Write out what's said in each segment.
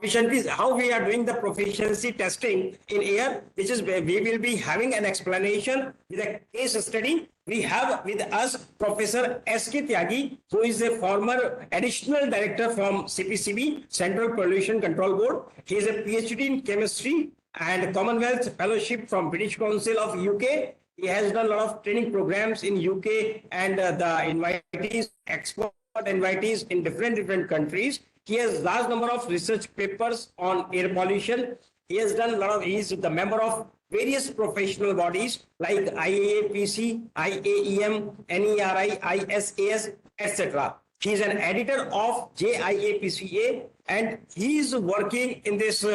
Proficiency, how we are doing the proficiency testing in air, which is where we will be having an explanation with a case study. We have with us Professor S.K. Tyagi, who is a former additional director from CPCB, Central Pollution Control Board. He is a PhD in chemistry and Commonwealth Fellowship from British Council of UK. He has done a lot of training programs in UK and the invitees, expert invitees in different countries. He has large number of research papers on air pollution. He has done a lot of, he is the member of various professional bodies like IAAPC, IAEM, NERI, ISAS, etc. He is an editor of JIAPCA and he is working in this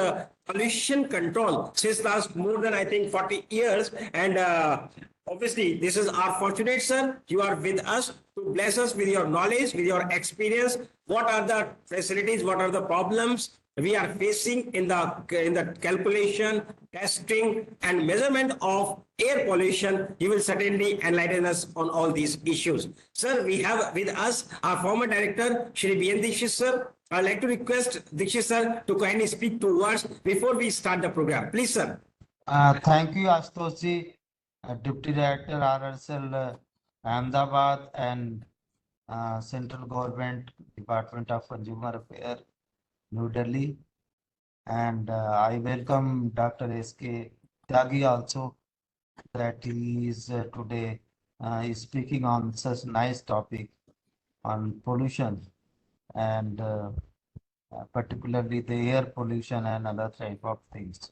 pollution control since last more than I think 40 years. And obviously, this is our fortunate, sir. You are with us to bless us with your knowledge, with your experience. What are the facilities? What are the problems we are facing in the calculation, testing, and measurement of air pollution? You will certainly enlighten us on all these issues, sir. We have with us our former director, Shri B.N. Dikshit, sir. I'd like to request Dikshit, sir, to kindly speak 2 words before we start the program. Please, sir. Thank you, Ashutosh ji, Deputy Director RSL Ahmedabad and Central Government Department of Consumer Affairs, New Delhi. And I welcome Dr. S.K. Tyagi also, that he is today is speaking on such nice topic on pollution and particularly the air pollution and other type of things.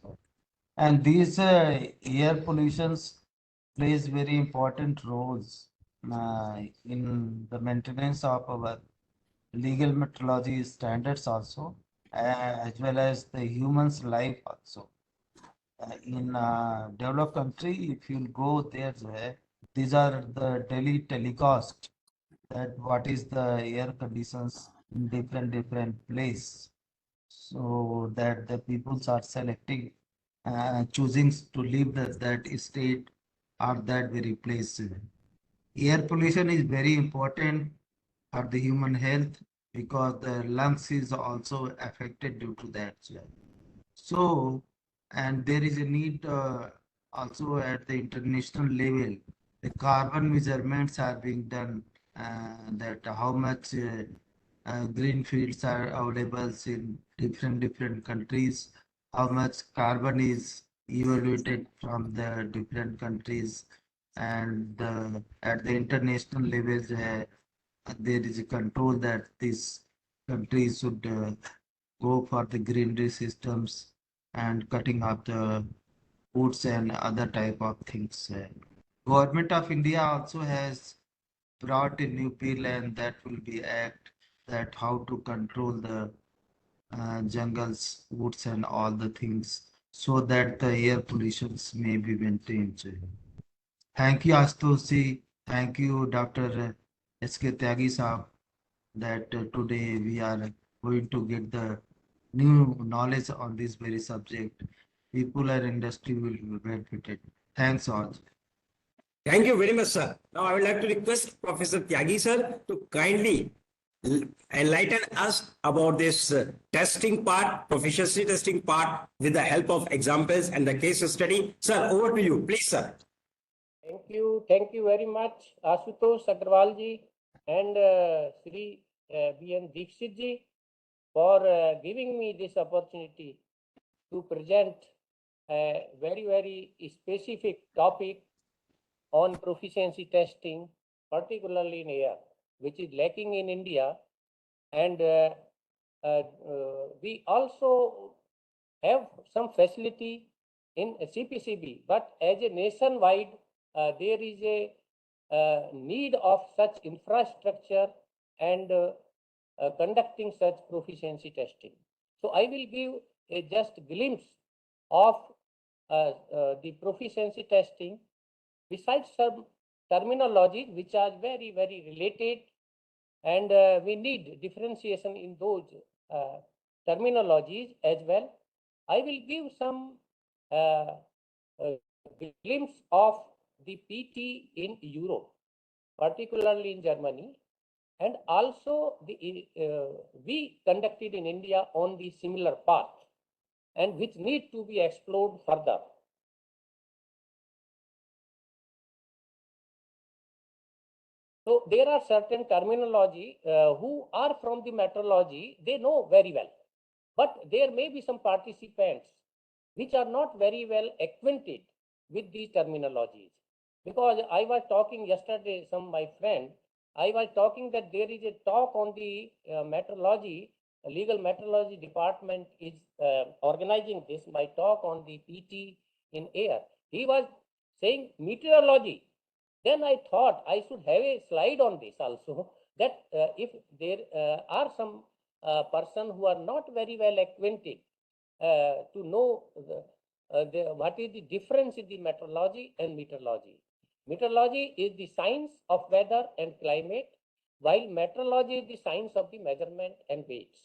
And these air pollutions plays very important roles in the maintenance of our legal metrology standards also, as well as the human's life also. In developed country, if you go there, these are the daily telecast that what is the air conditions in different place, so that the peoples are selecting choosing to leave that state or that very place. Air pollution is very important for the human health because the lungs is also affected due to that. So, and there is a need also at the international level. The carbon measurements are being done, that how much green fields are available in different countries, how much carbon is evaluated from the different countries, and at the international levels, there is a control that these countries should go for the greenery systems and cutting of the woods and other type of things. Government of India also has brought a new bill, and that will be act that how to control the jungles, woods, and all the things, so that the air pollutions may be maintained. Thank you, Astosi. Thank you, Dr. S.K. Tyagi Saab, that today we are going to get the new knowledge on this very subject. People and industry will be benefited. Thanks all. Thank you very much, sir. Now I would like to request Professor Tyagi, sir, to kindly enlighten us about this testing part, proficiency testing part, with the help of examples and the case study. Sir, over to you, please, sir. Thank you very much, Ashutosh Agarwal ji and Sri B.N. Dikshit ji, for giving me this opportunity to present a very specific topic on proficiency testing, particularly in air, which is lacking in India. And we also have some facility in CPCB, but as a nationwide, there is a need of such infrastructure and conducting such proficiency testing. So I will give a just glimpse of the proficiency testing, besides some terminologies which are very related, and we need differentiation in those terminologies as well. I will give some glimpse of the PT in Europe, particularly in Germany, And also we conducted in India on the similar path, and which need to be explored further. So there are certain terminology who are from the metrology, they know very well, but there may be some participants which are not very well acquainted with these terminologies. Because I was talking yesterday, my friend, I was talking that there is a talk on the metrology, legal metrology department is organizing this, my talk on the PT in air. He was saying meteorology. Then I thought I should have a slide on this also, that if there are some person who are not very well acquainted to know what is the difference in the meteorology and meteorology. Meteorology is the science of weather and climate, while meteorology is the science of the measurement and weights.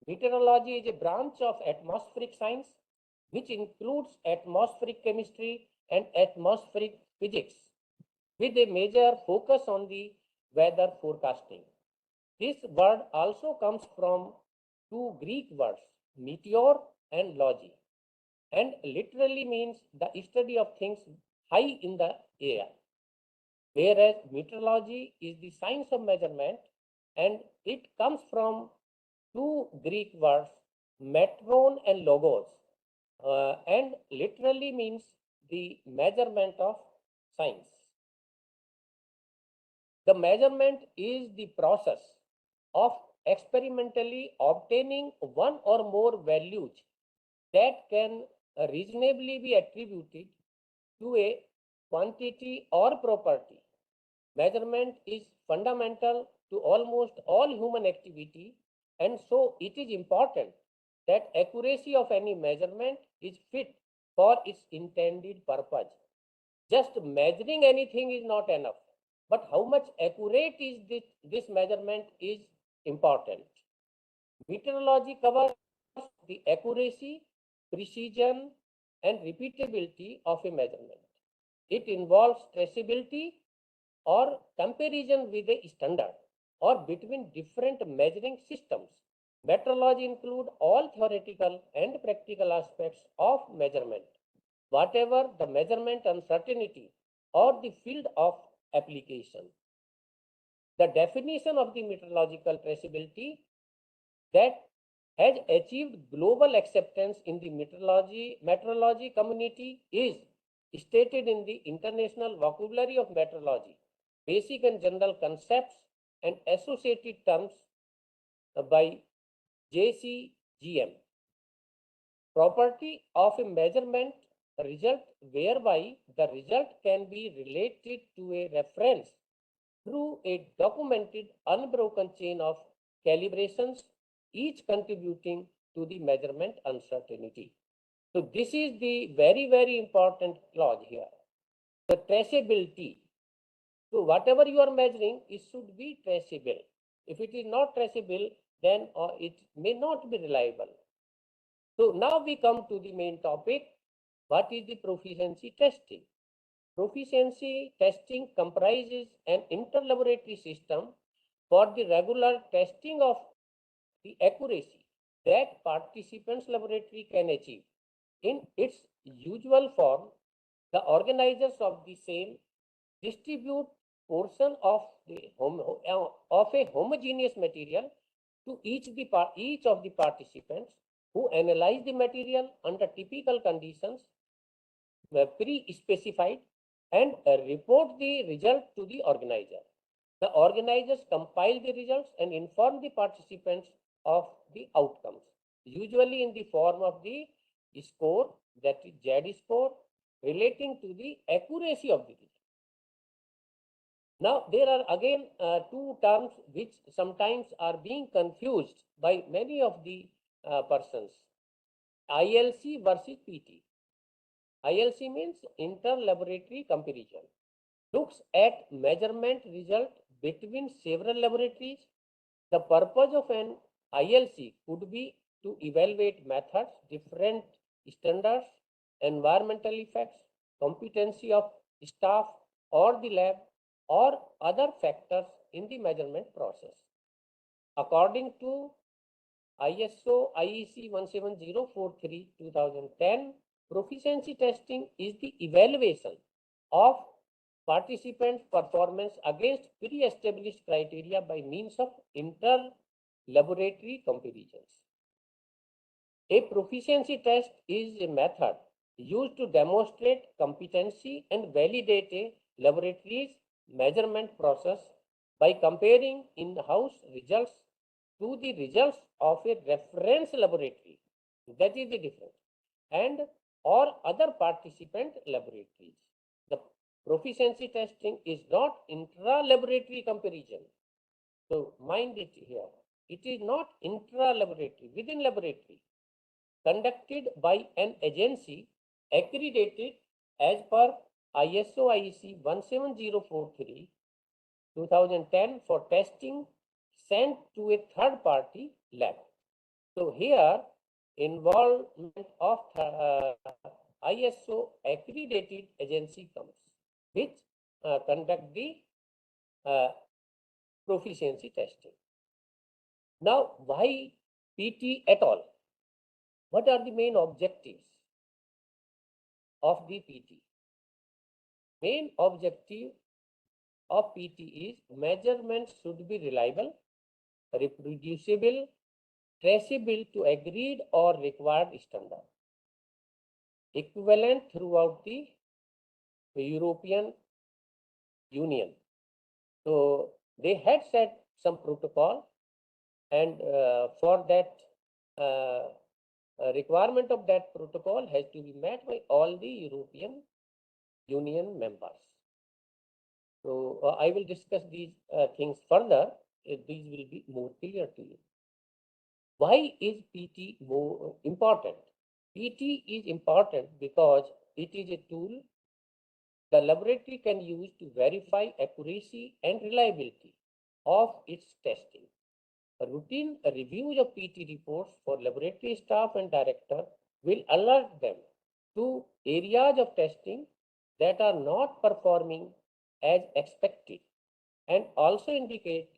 Meteorology is a branch of atmospheric science, which includes atmospheric chemistry and atmospheric physics, with a major focus on the weather forecasting. This word also comes from two Greek words, meteor and logy, and literally means the study of things high in the air. Whereas meteorology is the science of measurement, and it comes from two Greek words, metron and logos, and literally means the measurement of science. The measurement is the process of experimentally obtaining one or more values that can reasonably be attributed to a quantity or property. Measurement is fundamental to almost all human activity, and so it is important that accuracy of any measurement is fit for its intended purpose. Just measuring anything is not enough, but how much accurate is this measurement is important. Meteorology covers the accuracy, precision, and repeatability of a measurement. It involves traceability or comparison with a standard or between different measuring systems. Metrology includes all theoretical and practical aspects of measurement, whatever the measurement uncertainty or the field of application. The definition of the meteorological traceability that has achieved global acceptance in the meteorology community is stated in the International Vocabulary of Meteorology, Basic and General Concepts and Associated Terms by JCGM. Property of a measurement result whereby the result can be related to a reference through a documented unbroken chain of calibrations, each contributing to the measurement uncertainty. So this is the very, very important clause here. The traceability. So whatever you are measuring, it should be traceable. If it is not traceable, then it may not be reliable. So now we come to the main topic. What is the proficiency testing? Proficiency testing comprises an interlaboratory system for the regular testing of the accuracy that participants' laboratory can achieve. In its usual form, the organizers of the same distribute portion of a homogeneous material to each of the participants, who analyze the material under typical conditions pre-specified and report the result to the organizer. The organizers compile the results and inform the participants of the outcomes, usually in the form of the score, that is Z score, relating to the accuracy of the result. Now, there are again two terms which sometimes are being confused by many of the persons. ILC versus PT. ILC means inter-laboratory comparison. Looks at measurement result between several laboratories. The purpose of an ILC could be to evaluate methods, different standards, environmental effects, competency of staff or the lab, or other factors in the measurement process. According to ISO IEC 17043-2010, proficiency testing is the evaluation of participants' performance against pre-established criteria by means of inter-laboratory comparisons. A proficiency test is a method used to demonstrate competency and validate a laboratory's measurement process by comparing in-house results to the results of a reference laboratory. That is the difference. And or other participant laboratories. The proficiency testing is not intra-laboratory comparison. So mind it here. It is not intra-laboratory, within laboratory, conducted by an agency accredited as per ISO IEC 17043 2010 for testing sent to a third party lab. So here involvement of ISO accredited agency comes, which conduct the proficiency testing. Now, why PT at all? What are the main objectives of the PT? Main objective of PT is measurements should be reliable, reproducible, traceable to agreed or required standard, equivalent throughout the European Union. So they had set some protocol, and for that requirement of that protocol has to be met by all the European Union members. So I will discuss these things further. These will be more clear to you. Why is PT more important? PT is important because it is a tool the laboratory can use to verify accuracy and reliability of its testing. A routine reviews of PT reports for laboratory staff and director will alert them to areas of testing that are not performing as expected and also indicate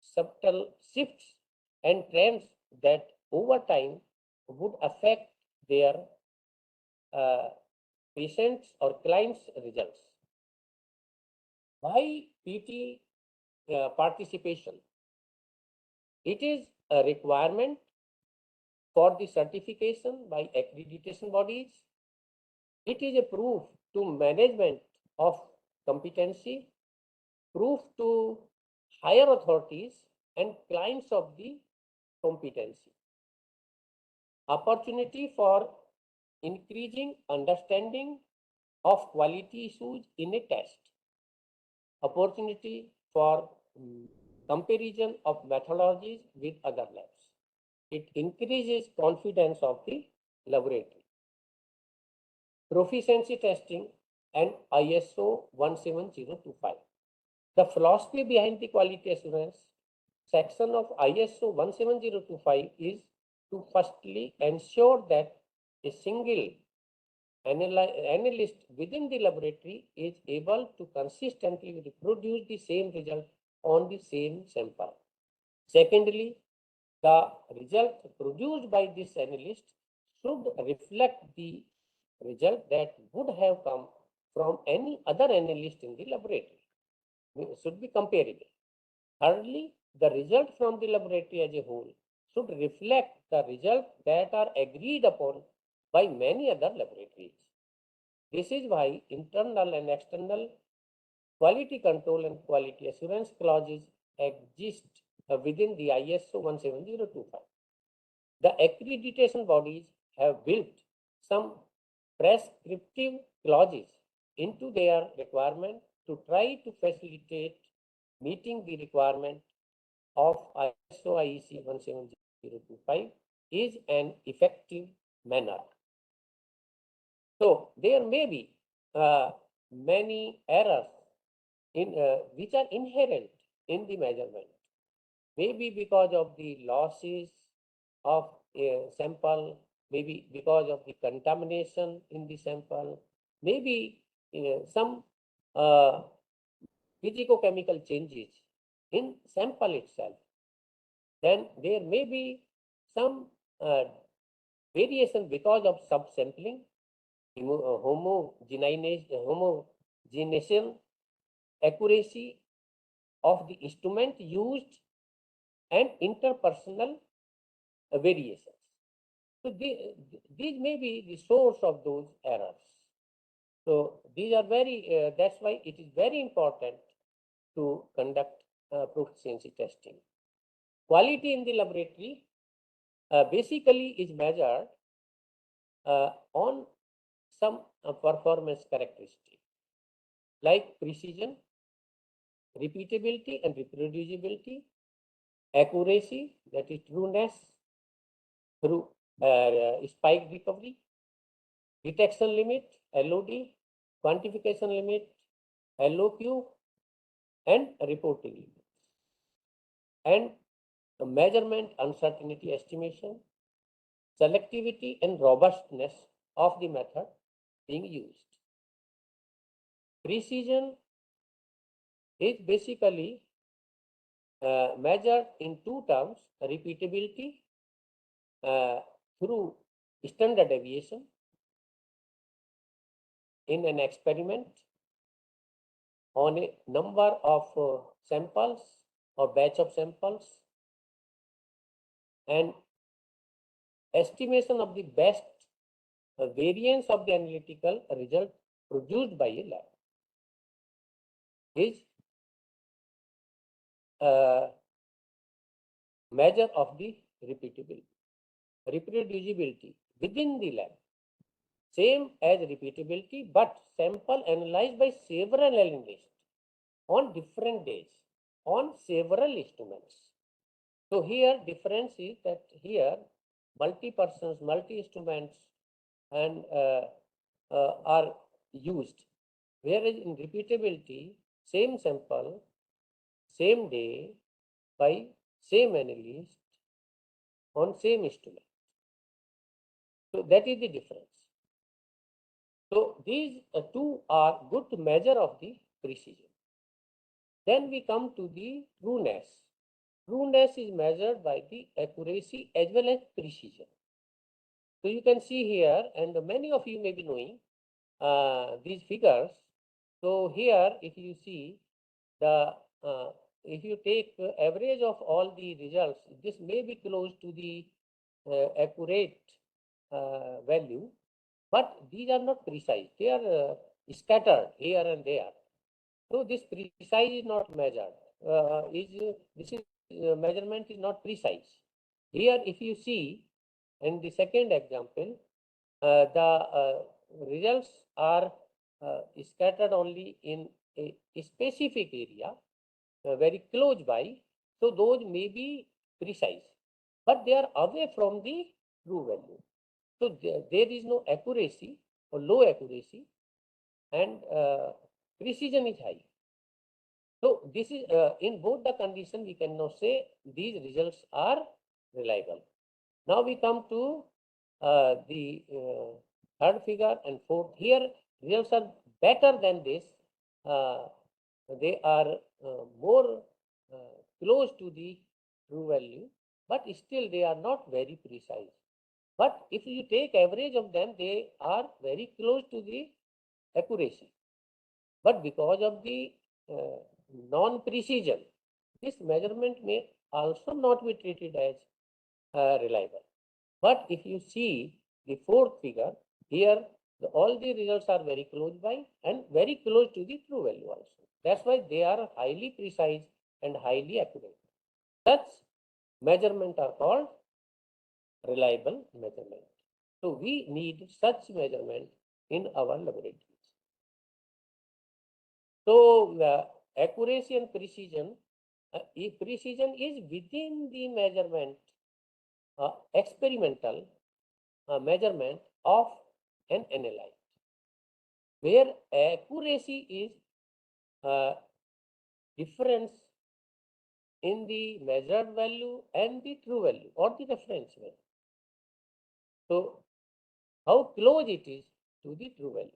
subtle shifts and trends that over time would affect their patients or clients' results. Why PT participation? It is a requirement for the certification by accreditation bodies. It is a proof to management of competency, proof to higher authorities and clients of the competency. Opportunity for increasing understanding of quality issues in a test. Opportunity for comparison of methodologies with other labs. It increases confidence of the laboratory. Proficiency testing and ISO 17025. The philosophy behind the quality assurance section of ISO 17025 is to firstly ensure that a single analyst within the laboratory is able to consistently reproduce the same result on the same sample. Secondly, the result produced by this analyst should reflect the result that would have come from any other analyst in the laboratory. It should be comparable. Thirdly, the result from the laboratory as a whole should reflect the results that are agreed upon by many other laboratories. This is why internal and external quality control and quality assurance clauses exist within the ISO 17025. The accreditation bodies have built some prescriptive clauses into their requirement to try to facilitate meeting the requirement of ISO IEC 17025 is an effective manner. So there may be many errors in which are inherent in the measurement. Maybe because of the losses of a sample, maybe because of the contamination in the sample, maybe some physicochemical changes in sample itself, then there may be some variation because of subsampling, homogenization, accuracy of the instrument used, and interpersonal variations. So these may be the source of those errors. So these are very, that's why it is very important to conduct proficiency testing. Quality in the laboratory basically is measured on some performance characteristics like precision, repeatability and reproducibility, accuracy, that is trueness through spike recovery, detection limit, LOD, quantification limit, LOQ, and reporting limit, and measurement uncertainty estimation, selectivity and robustness of the method being used. Precision is basically measured in two terms: repeatability through standard deviation in an experiment on a number of samples or batch of samples, and estimation of the best variance of the analytical result produced by a lab is measure of the repeatability, reproducibility within the lab, same as repeatability, but sample analyzed by several analysts on different days on several instruments. So here difference is that here multi-persons, multi-instruments and are used, whereas in repeatability, same sample, same day, by same analyst on same instrument. So that is the difference. So these two are good measure of the precision. Then we come to the trueness. Trueness is measured by the accuracy as well as precision. So you can see here, and many of you may be knowing these figures. So here, if you see the, if you take average of all the results, this may be close to the accurate value, but these are not precise. They are scattered here and there. So this precise is not measured. This is measurement is not precise. Here, if you see in the second example, the results are scattered only in a specific area, very close by. So those may be precise, but they are away from the true value. So there is no accuracy or low accuracy, and precision is high. So this is in both the conditions we can now say these results are reliable. Now we come to the third figure and fourth. Here results are better than this. They are more close to the true value, but still they are not very precise. But if you take average of them, they are very close to the accuracy. But because of the non-precision, this measurement may also not be treated as reliable. But if you see the fourth figure, here all the results are very close by and very close to the true value also. That's why they are highly precise and highly accurate. Such measurement are called reliable measurement. So we need such measurement in our laboratories. So accuracy and precision, precision is within the measurement, experimental measurement of an analyte, where accuracy is difference in the measured value and the true value or the reference value. So how close it is to the true value.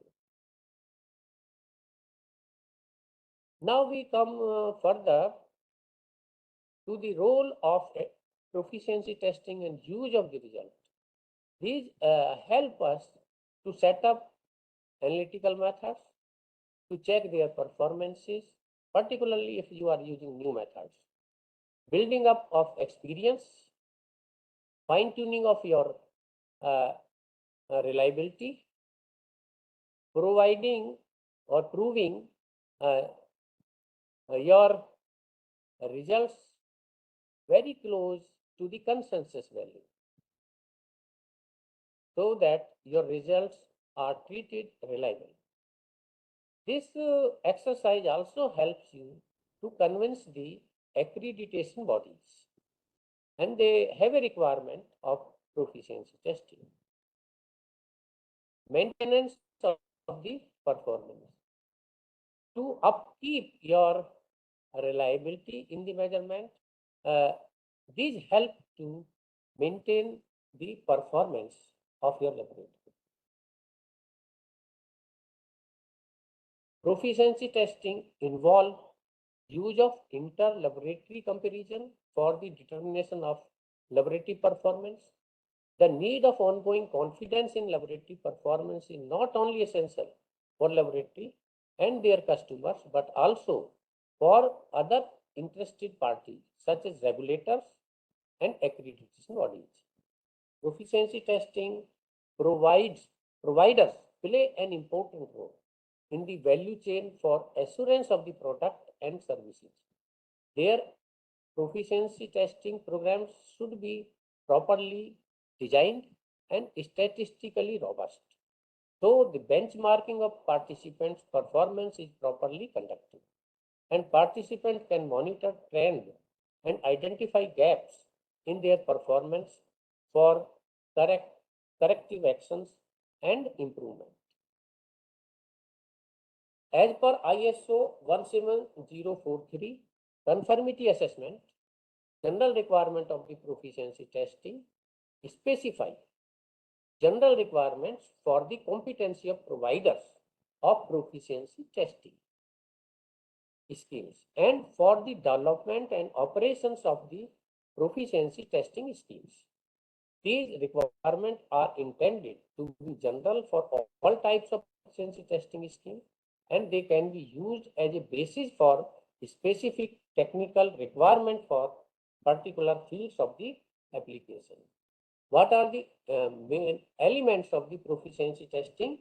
Now we come further to the role of proficiency testing and use of the result. These help us to set up analytical methods, to check their performances, particularly if you are using new methods, building up of experience, fine tuning of your reliability, providing or proving your results very close to the consensus value, so that your results are treated reliable. This exercise also helps you to convince the accreditation bodies, and they have a requirement of proficiency testing. Maintenance of the performance. To upkeep your reliability in the measurement, these help to maintain the performance of your laboratory. Proficiency testing involve use of inter-laboratory comparison for the determination of laboratory performance. The need of ongoing confidence in laboratory performance is not only essential for laboratory and their customers, but also for other interested parties such as regulators and accreditation bodies. Proficiency testing providers play an important role in the value chain for assurance of the product and services. Their proficiency testing programs should be properly designed and statistically robust, so the benchmarking of participants' performance is properly conducted, and participants can monitor trend and identify gaps in their performance for corrective actions and improvement. As per ISO 17043 conformity assessment, general requirement of the proficiency testing specify general requirements for the competency of providers of proficiency testing schemes and for the development and operations of the proficiency testing schemes. These requirements are intended to be general for all types of proficiency testing schemes, and they can be used as a basis for specific technical requirement for particular fields of the application. What are the main elements of the proficiency testing?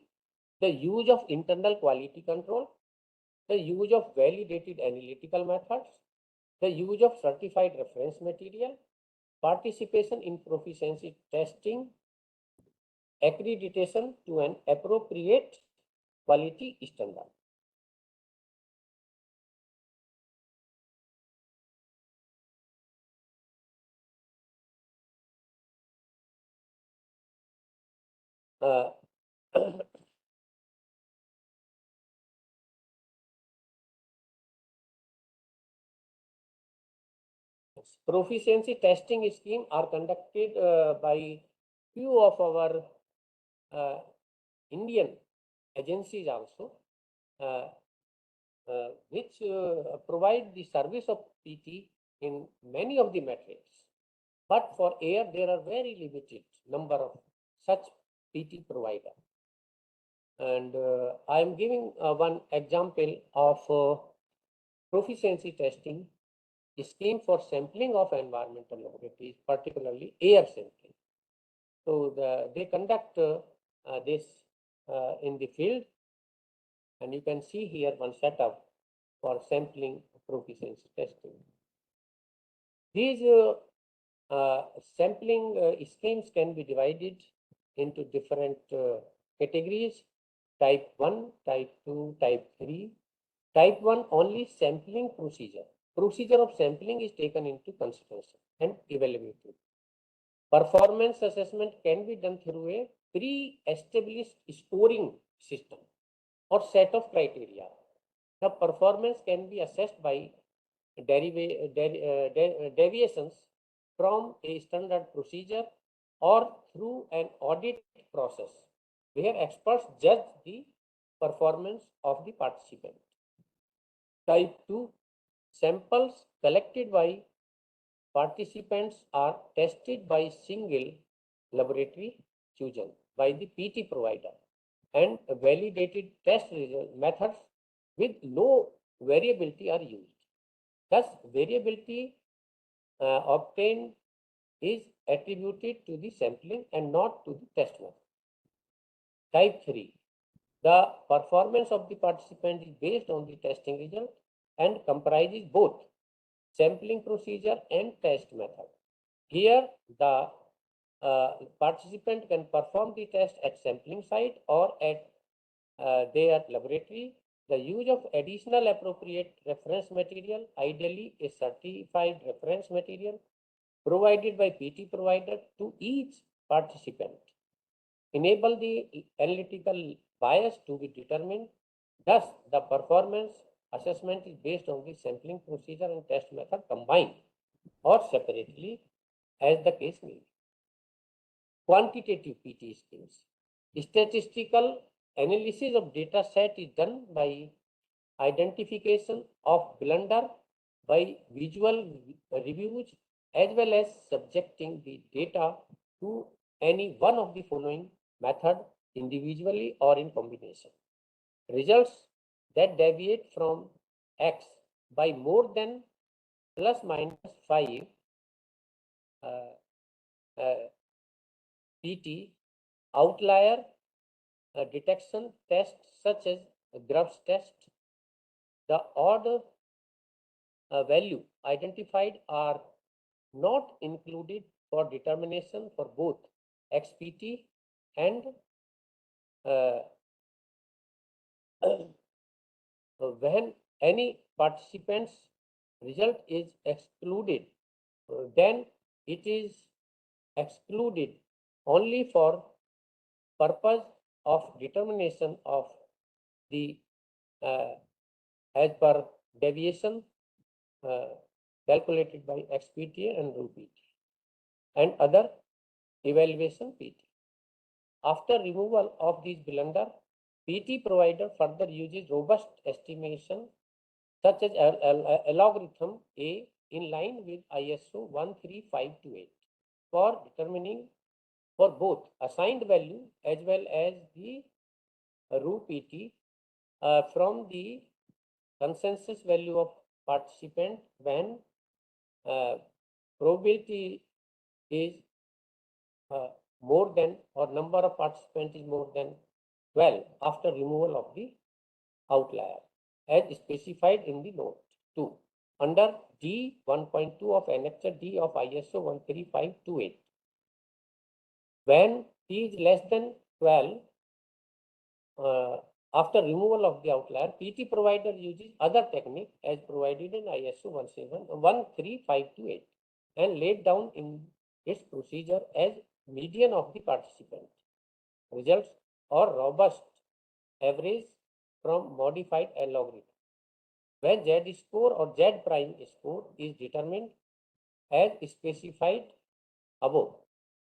The use of internal quality control, the use of validated analytical methods, the use of certified reference material, participation in proficiency testing, accreditation to an appropriate quality standard. Proficiency testing scheme are conducted by few of our Indian agencies also, which provide the service of PT in many of the metrics. But for air, there are very limited number of such PT provider. And I am giving one example of proficiency testing scheme for sampling of environmental laboratories, particularly air sampling. So they conduct this in the field, and you can see here one setup for sampling proficiency testing. These sampling schemes can be divided into different categories: type 1, type 2, type 3. Type 1 only sampling procedure. Procedure of sampling is taken into consideration and evaluated. Performance assessment can be done through a pre-established scoring system or set of criteria. The performance can be assessed by deviations from a standard procedure or through an audit process where experts judge the performance of the participant. Type 2, samples collected by participants are tested by single laboratory chosen by the PT provider and validated test result methods with low variability are used. Thus, variability obtained is attributed to the sampling and not to the test method. Type 3. The performance of the participant is based on the testing result and comprises both sampling procedure and test method. Here, the participant can perform the test at sampling site or at their laboratory. The use of additional appropriate reference material, ideally a certified reference material provided by PT provider to each participant, enable the analytical bias to be determined. Thus, the performance assessment is based on the sampling procedure and test method combined or separately as the case may be. Quantitative PT schemes. Statistical analysis of data set is done by identification of blunder by visual reviews as well as subjecting the data to any one of the following method individually or in combination. Results that deviate from X by more than plus minus 5 PT outlier detection test such as Grubbs test. The odd value identified are not included for determination for both XPT and when any participant's result is excluded, then it is excluded only for purpose of determination of the as per deviation calculated by XPTA and RUPT and other evaluation PT. After removal of these blunder, PT provider further uses robust estimation such as algorithm A in line with ISO 13528 for determining for both assigned value as well as the RUPT from the consensus value of participant when probability is more than or number of participants is more than 12 after removal of the outlier as specified in the note 2 under D 1.2 of Annexure D of ISO 13528. When T is less than 12 after removal of the outlier, PT provider uses other technique as provided in ISO 13528 and laid down in its procedure as median of the participant results or robust average from modified algorithm. When Z score or Z prime score is determined as specified above,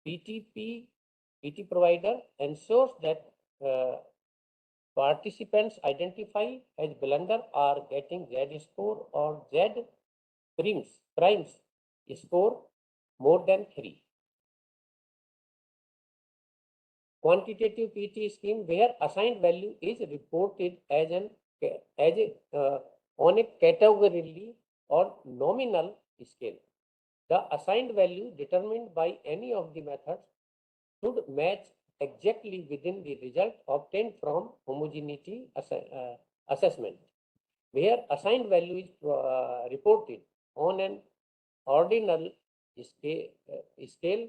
PT provider ensures that participants identify as blunder are getting Z score or Z primes score more than 3. Quantitative PT scheme where assigned value is reported as on a categorically or nominal scale. The assigned value determined by any of the methods should match exactly within the result obtained from homogeneity assessment, where assigned value is reported on an ordinal scale.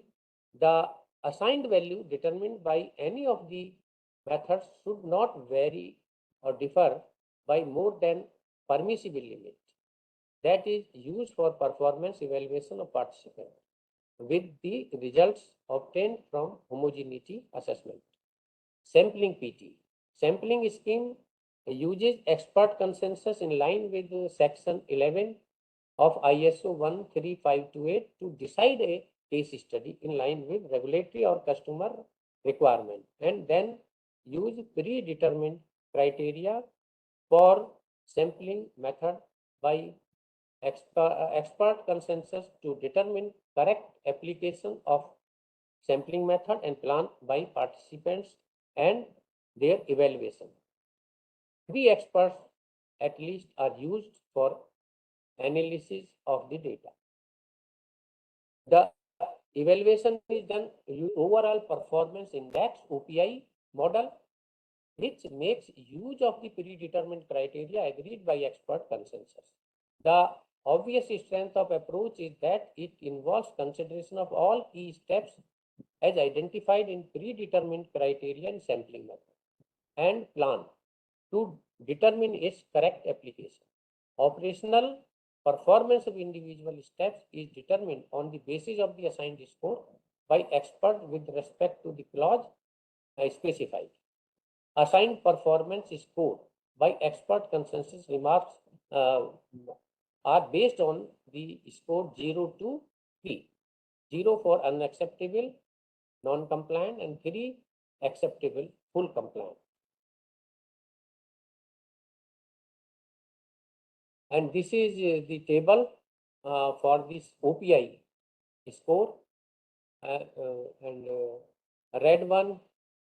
The assigned value determined by any of the methods should not vary or differ by more than permissible limit that is used for performance evaluation of participants with the results obtained from homogeneity assessment. Sampling PT. Sampling scheme uses expert consensus in line with section 11 of ISO 13528 to decide a case study in line with regulatory or customer requirement and then use predetermined criteria for sampling method by expert consensus to determine correct application of sampling method and plan by participants and their evaluation. 3 experts at least are used for analysis of the data. The evaluation is done overall performance index OPI model, which makes use of the predetermined criteria agreed by expert consensus. The obvious strength of approach is that it involves consideration of all key steps as identified in predetermined criteria and sampling method and plan to determine its correct application. Operational performance of individual steps is determined on the basis of the assigned score by expert with respect to the clause specified. Assigned performance score by expert consensus remarks are based on the score 0 to 3. 0 for unacceptable, non-compliant, and 3 acceptable, full compliant. And this is the table for this OPI score, and red one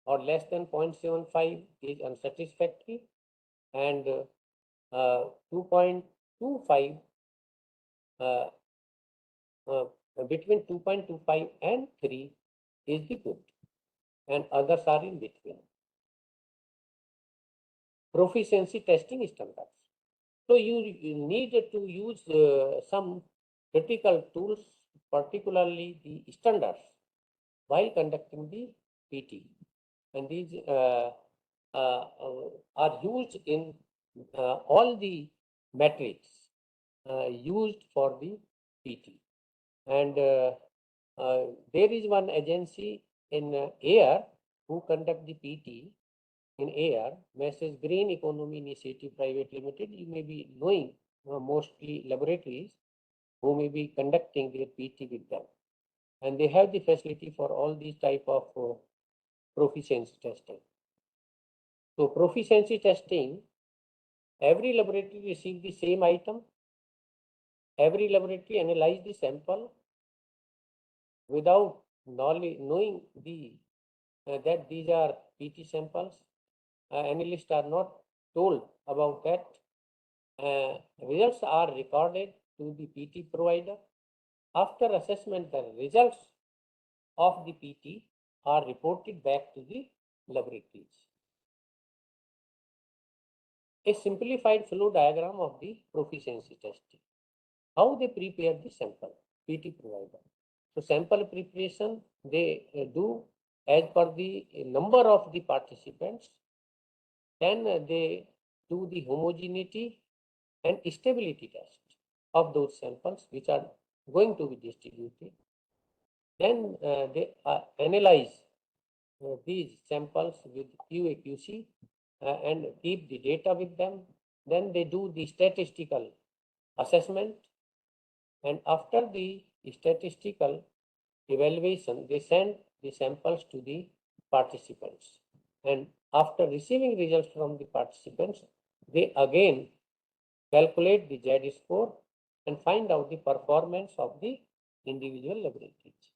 or less than 0.75 is unsatisfactory, and 2.25 between 2.25 and 3 is the good, and others are in between. Proficiency testing standards. So you need to use some critical tools, particularly the standards, while conducting the PT. And these are used in all the metrics used for the PT. And there is one agency in air who conduct the PT in air, Messrs. Green Economy Initiative Private Limited. You may be knowing mostly laboratories who may be conducting their PT with them. And they have the facility for all these type of proficiency testing. So proficiency testing, every laboratory receive the same item. Every laboratory analyze the sample without knowing that these are PT samples. Analysts are not told about that. Results are recorded to the PT provider. After assessment, the results of the PT are reported back to the laboratories. A simplified flow diagram of the proficiency testing. How they prepare the sample, PT provider. So sample preparation, they do as per the number of the participants. Then they do the homogeneity and stability test of those samples which are going to be distributed. Then they analyze these samples with QA/QC and keep the data with them. Then they do the statistical assessment, and after the statistical evaluation, they send the samples to the participants. And after receiving results from the participants, they again calculate the Z score and find out the performance of the individual laboratories.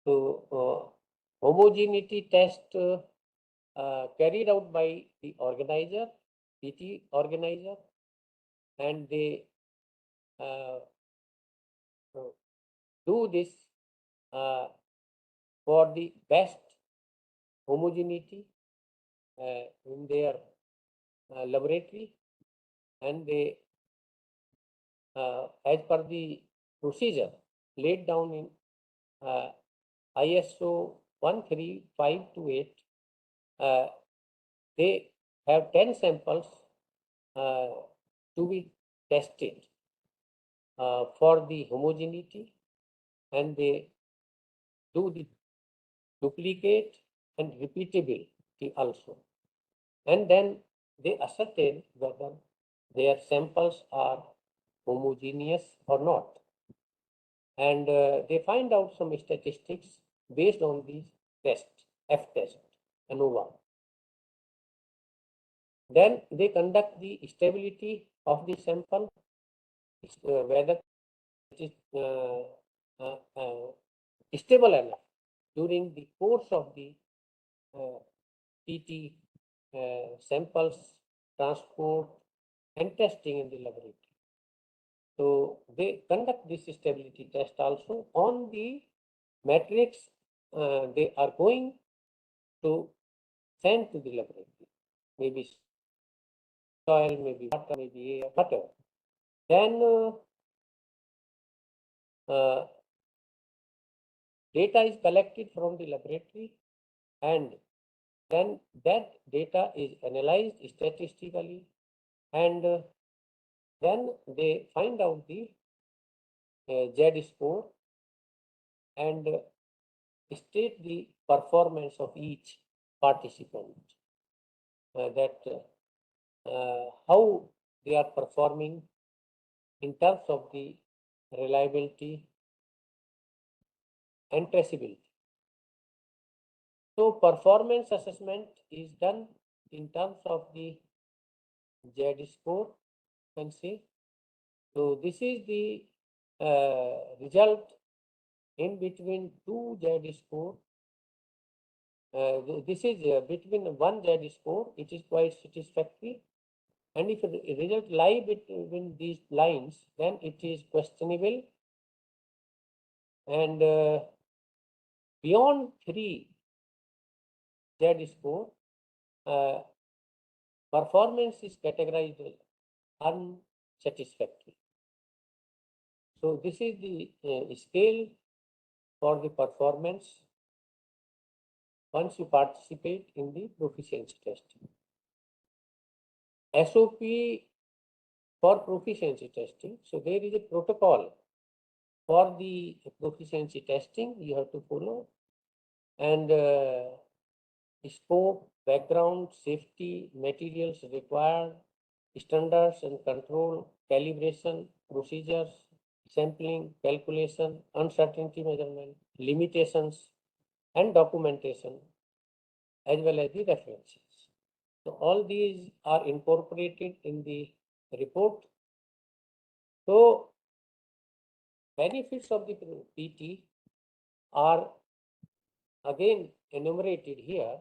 So homogeneity test carried out by the organizer, PT organizer, and they do this for the best homogeneity in their laboratory, and they as per the procedure laid down in ISO 13528, they have 10 samples to be tested for the homogeneity, and they do the duplicate and repeatability also. And then they ascertain whether their samples are homogeneous or not. And they find out some statistics based on these tests, F test, ANOVA. Then they conduct the stability of the sample whether it is stable enough during the course of the PT samples, transport, and testing in the laboratory. So they conduct this stability test also on the matrix they are going to send to the laboratory, maybe soil, maybe water, maybe air, whatever. Then data is collected from the laboratory, and then that data is analyzed statistically, and then they find out the Z score and state the performance of each participant, that how they are performing in terms of the reliability and traceability. So performance assessment is done in terms of the Z score, you can see. So this is the result in between two Z score. This is between one Z score, it is quite satisfactory. And if the result lie between these lines, then it is questionable. And beyond 3 Z score, performance is categorized as unsatisfactory. So this is the scale for the performance once you participate in the proficiency testing. SOP for proficiency testing. So there is a protocol for the proficiency testing you have to follow, and scope, background, safety, materials required, standards and control, calibration, procedures, sampling, calculation, uncertainty measurement, limitations, and documentation, as well as the references. So all these are incorporated in the report. So benefits of the PT are again enumerated here.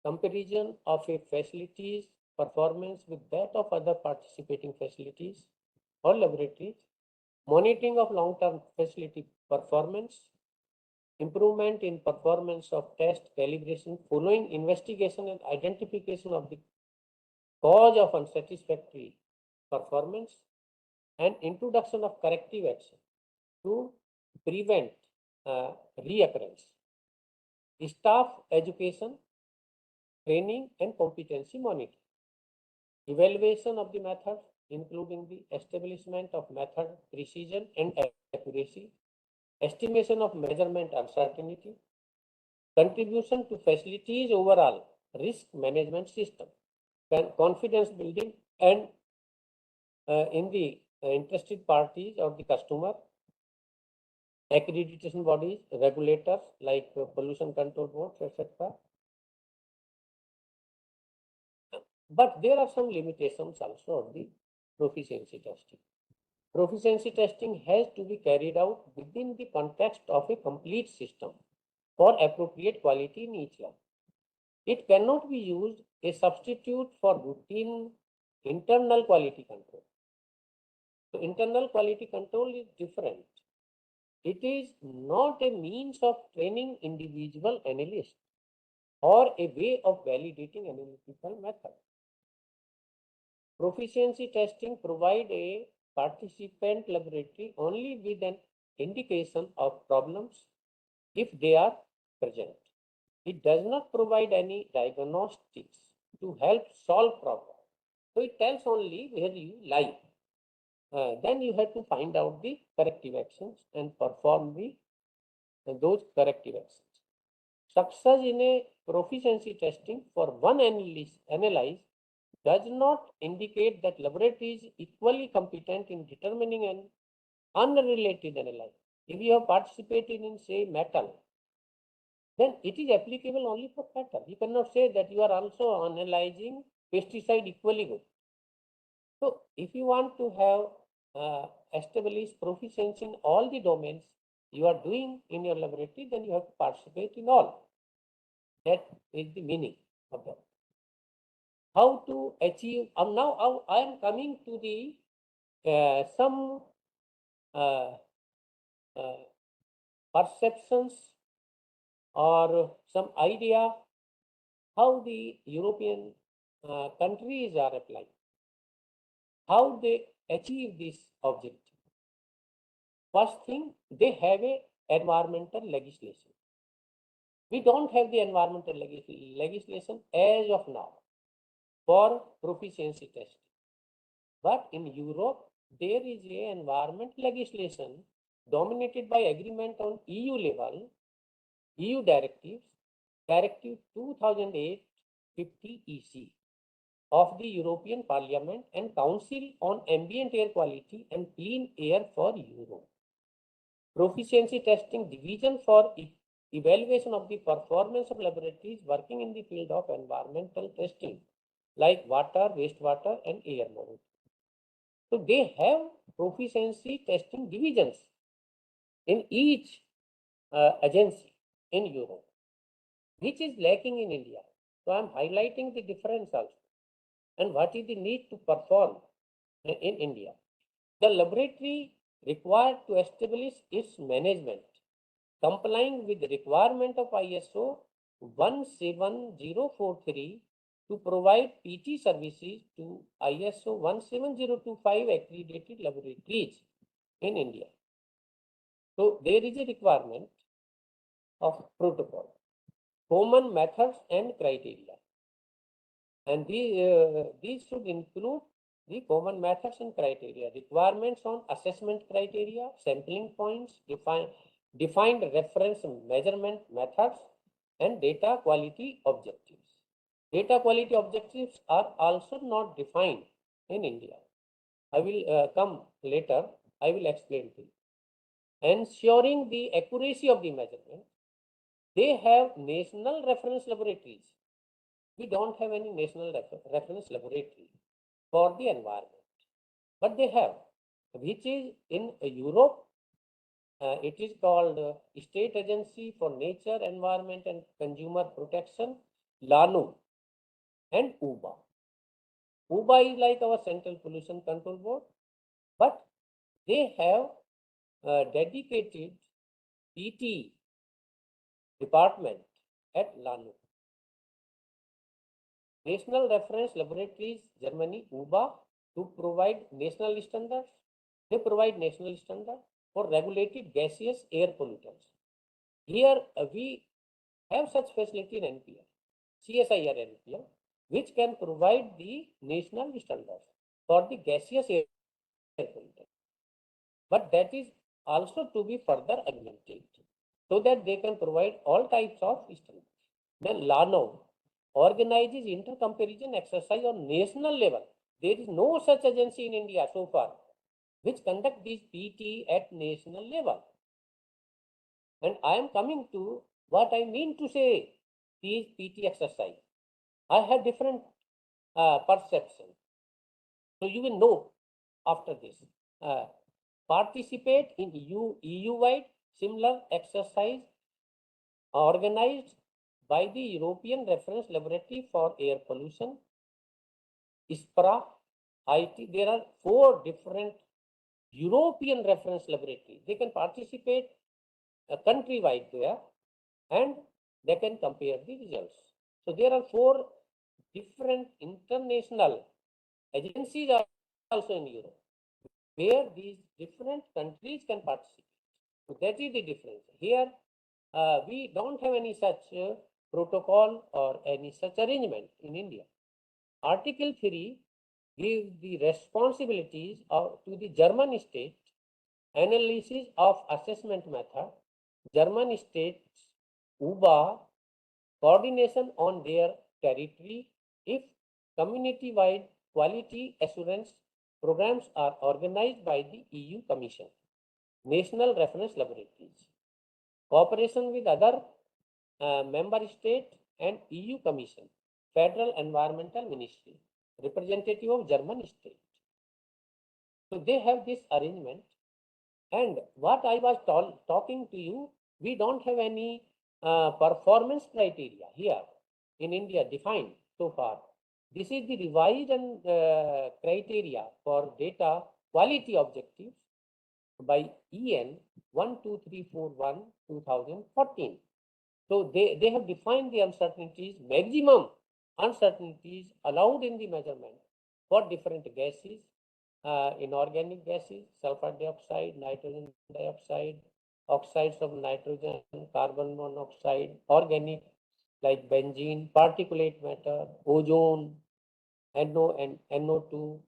Comparison of a facility's performance with that of other participating facilities or laboratories, monitoring of long-term facility performance, improvement in performance of test calibration following investigation and identification of the cause of unsatisfactory performance, and introduction of corrective action to prevent reoccurrence. Staff education, training, and competency monitoring. Evaluation of the method, including the establishment of method precision and accuracy, estimation of measurement uncertainty, contribution to facilities overall risk management system, confidence building, and in the interested parties or the customer, accreditation bodies, regulators like pollution control boards, etc. But there are some limitations also of the proficiency testing. Proficiency testing has to be carried out within the context of a complete system for appropriate quality in each lab. It cannot be used a substitute for routine internal quality control. So internal quality control is different. It is not a means of training individual analysts or a way of validating analytical method. Proficiency testing provide a participant laboratory only with an indication of problems if they are present. It does not provide any diagnostics to help solve problems. So it tells only where you lie. Then you have to find out the corrective actions and perform those corrective actions. Success in a proficiency testing for one analyze does not indicate that laboratory is equally competent in determining an unrelated analyze. If you have participated in, say, metal, then it is applicable only for metal. You cannot say that you are also analyzing pesticide equally good. So if you want to have establish proficiency in all the domains you are doing in your laboratory, then you have to participate in all. That is the meaning of that. How to achieve, now I am coming to the some uh, uh, perceptions or some idea how the European countries are applying, how they achieve this objective. First thing, they have a environmental legislation. We don't have the environmental legislation as of now for proficiency testing. But in Europe, there is a environment legislation dominated by agreement on EU level, EU directives, Directive 2008-50 EC of the European Parliament and Council on Ambient Air Quality and Clean Air for Europe. Proficiency testing division for evaluation of the performance of laboratories working in the field of environmental testing like water, wastewater and air monitoring. So they have proficiency testing divisions in each agency in Europe, which is lacking in India. So I'm highlighting the difference also and what is the need to perform in India. The laboratory required to establish its management, complying with the requirement of ISO 17043 to provide PT services to ISO 17025 accredited laboratories in India. So there is a requirement of protocol, common methods and criteria. And these should include the common methods and criteria, requirements on assessment criteria, sampling points, defined reference measurement methods, and data quality objectives. Data quality objectives are also not defined in India. I will come later, I will explain to you. Ensuring the accuracy of the measurement, they have national reference laboratories. We don't have any national reference laboratory for the environment, but they have, which is in Europe. It is called State Agency for Nature, Environment and Consumer Protection, LANU, and UBA. UBA is like our Central Pollution Control Board, but they have dedicated PT department at LANU. National Reference Laboratories, Germany, UBA, to provide national standards. They provide national standards for regulated gaseous air pollutants. Here we have such facility in NPL, CSIR NPL, which can provide the national standards for the gaseous air pollutants. But that is also to be further augmented so that they can provide all types of standards. Then LANO organizes inter-comparison exercise on national level. There is no such agency in India so far which conduct these PT at national level. And I am coming to what I mean to say these PT exercise. I have different perception. So you will know after this. Participate in EU-wide similar exercise organized by the European Reference Laboratory for Air Pollution, ISPRA, IT. There are 4 different European reference laboratories. They can participate countrywide there and they can compare the results. So there are 4 different international agencies also in Europe where these different countries can participate. So that is the difference. Here we don't have any such protocol or any such arrangement in India. Article 3 gives the responsibilities to the German state, analysis of assessment method, German states, UBA, coordination on their territory if community-wide quality assurance programs are organized by the EU Commission, national reference laboratories, cooperation with other member state and EU Commission, Federal Environmental Ministry, representative of German state. So they have this arrangement. And what I was talking to you, we don't have any performance criteria here in India defined so far. This is the revised and criteria for data quality objectives by EN 12341 2014. So they have defined the uncertainties, maximum uncertainties allowed in the measurement for different gases, inorganic gases, sulfur dioxide, nitrogen dioxide, oxides of nitrogen, carbon monoxide, organic like benzene, particulate matter, ozone, NO and NO2.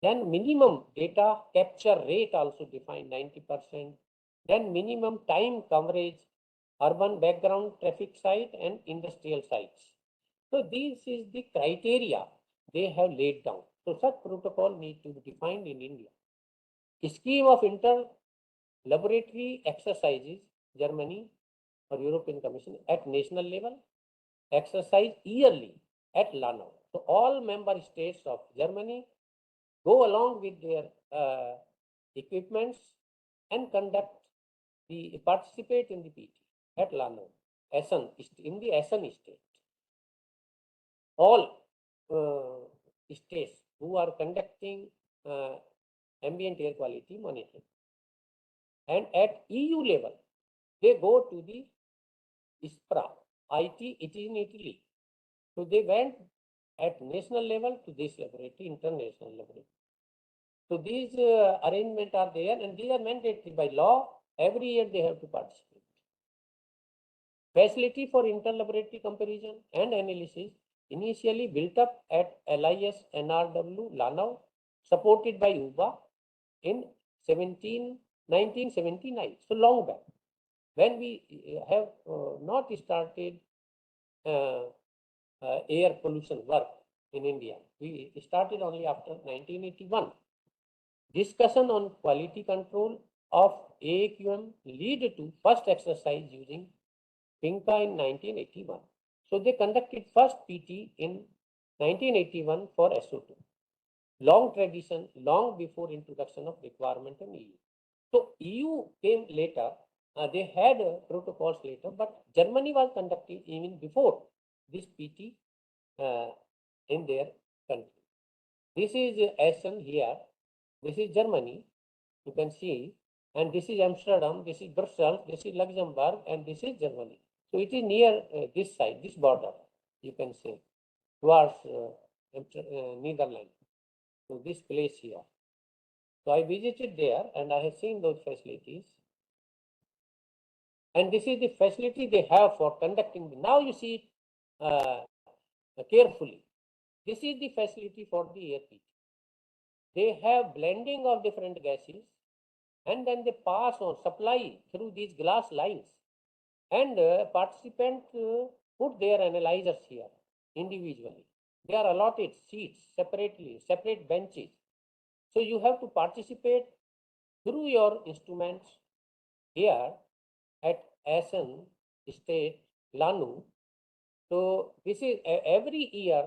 Then minimum data capture rate also defined 90%. Then minimum time coverage, urban background traffic site and industrial sites. So this is the criteria they have laid down. So such protocol need to be defined in India. Scheme of inter-laboratory exercises, Germany or European Commission at national level, exercise yearly at Lanao. So all member states of Germany go along with their equipments and participate in the PT at Lanao, Essen, in the Essen state. All states who are conducting ambient air quality monitoring. And at EU level, they go to the ISPRA, it is in Italy. So they went at national level to this laboratory, international laboratory. So these arrangements are there and these are mandated by law. Every year they have to participate. Facility for interlaboratory comparison and analysis initially built up at LIS NRW Lanao, supported by UBA in 1979. So long back, when we have not started air pollution work in India. We started only after 1981. Discussion on quality control of AQM led to first exercise using PINCA in 1981. So they conducted first PT in 1981 for SO2. Long tradition, long before introduction of requirement in EU. So EU came later. They had protocols later, but Germany was conducting even before this PT in their country. This is Essen here. This is Germany. You can see, and this is Amsterdam. This is Brussels. This is Luxembourg, and this is Germany. So it is near this side, this border. You can say towards Netherlands. So this place here. So I visited there, and I have seen those facilities. And this is the facility they have for conducting. Now you see it carefully. This is the facility for the air PT. They have blending of different gases and then they pass on supply through these glass lines. And participants put their analyzers here individually. They are allotted seats separately, separate benches. So you have to participate through your instruments here at Essen State, Lanu. So this is every year,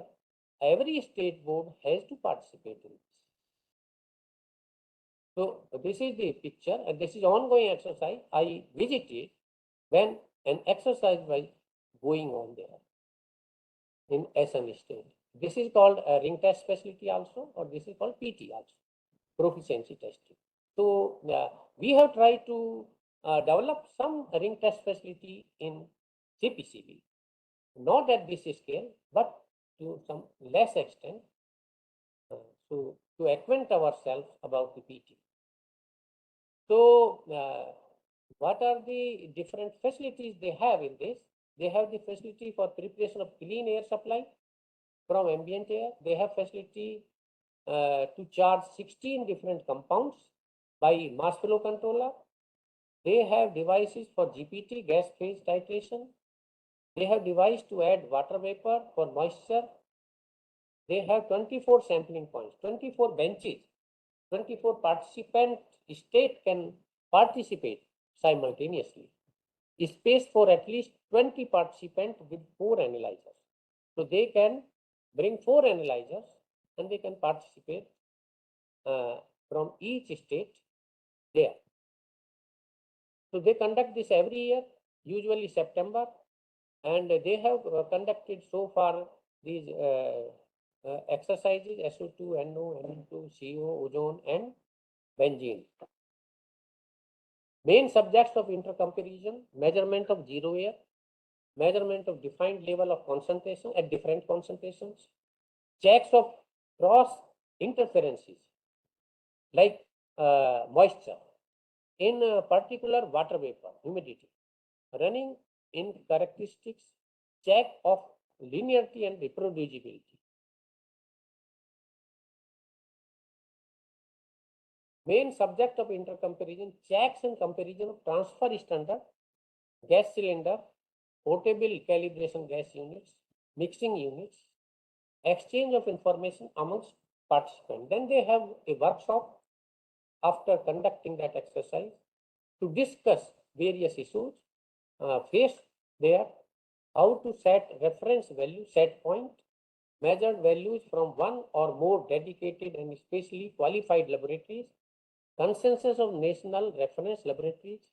every state board has to participate in this. So this is the picture and this is ongoing exercise. I visited when an exercise was going on there in Essen State. This is called a ring test facility also, or this is called PT also, proficiency testing. So we have tried to develop some ring test facility in CPCB, not at this scale, but to some less extent, to acquaint ourselves about the PT. So what are the different facilities they have in this? They have the facility for preparation of clean air supply from ambient air. They have facility to charge 16 different compounds by mass flow controller. They have devices for GPT, gas phase titration. They have device to add water vapor for moisture. They have 24 sampling points, 24 benches, 24 participant state can participate simultaneously. Space for at least 20 participants with 4 analyzers. So they can bring 4 analyzers and they can participate from each state there. So they conduct this every year, usually September, and they have conducted so far these exercises SO2, NO, NO2, CO, ozone, and benzene. Main subjects of intercomparison: measurement of zero air, measurement of defined level of concentration at different concentrations, checks of cross interferences like moisture in particular water vapor, humidity, running in characteristics, check of linearity and reproducibility. Main subject of intercomparison: checks and comparison of transfer standard, gas cylinder, portable calibration gas units, mixing units, exchange of information amongst participants. Then they have a workshop after conducting that exercise to discuss various issues faced there, how to set reference value, set point, measured values from one or more dedicated and specially qualified laboratories, consensus of national reference laboratories,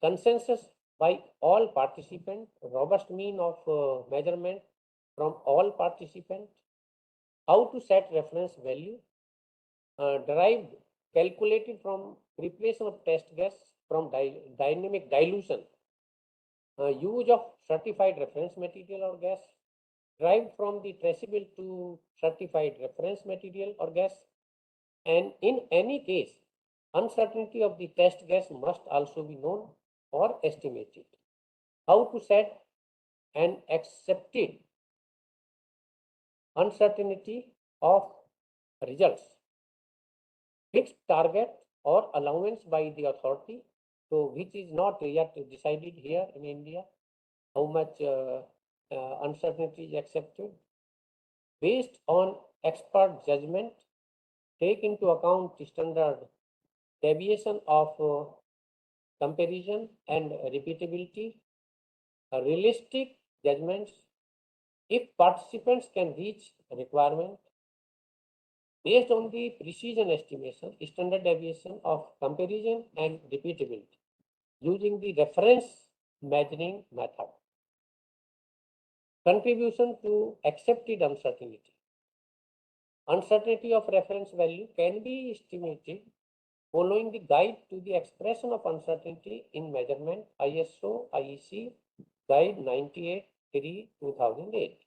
consensus by all participants, robust mean of measurement from all participants, how to set reference value, derived, calculated from preparation of test gas from dynamic dilution, use of certified reference material or gas, derived from the traceable to certified reference material or gas, and in any case, uncertainty of the test gas must also be known or estimated. How to set an accepted uncertainty of results, fixed target or allowance by the authority, so which is not yet decided here in India, how much uncertainty is accepted. Based on expert judgment, take into account the standard deviation of comparison and repeatability, realistic judgments, if participants can reach requirement, based on the precision estimation, standard deviation of comparison and repeatability, using the reference measuring method. Contribution to accepted uncertainty. Uncertainty of reference value can be estimated following the guide to the expression of uncertainty in measurement ISO IEC Guide 98-3/2008.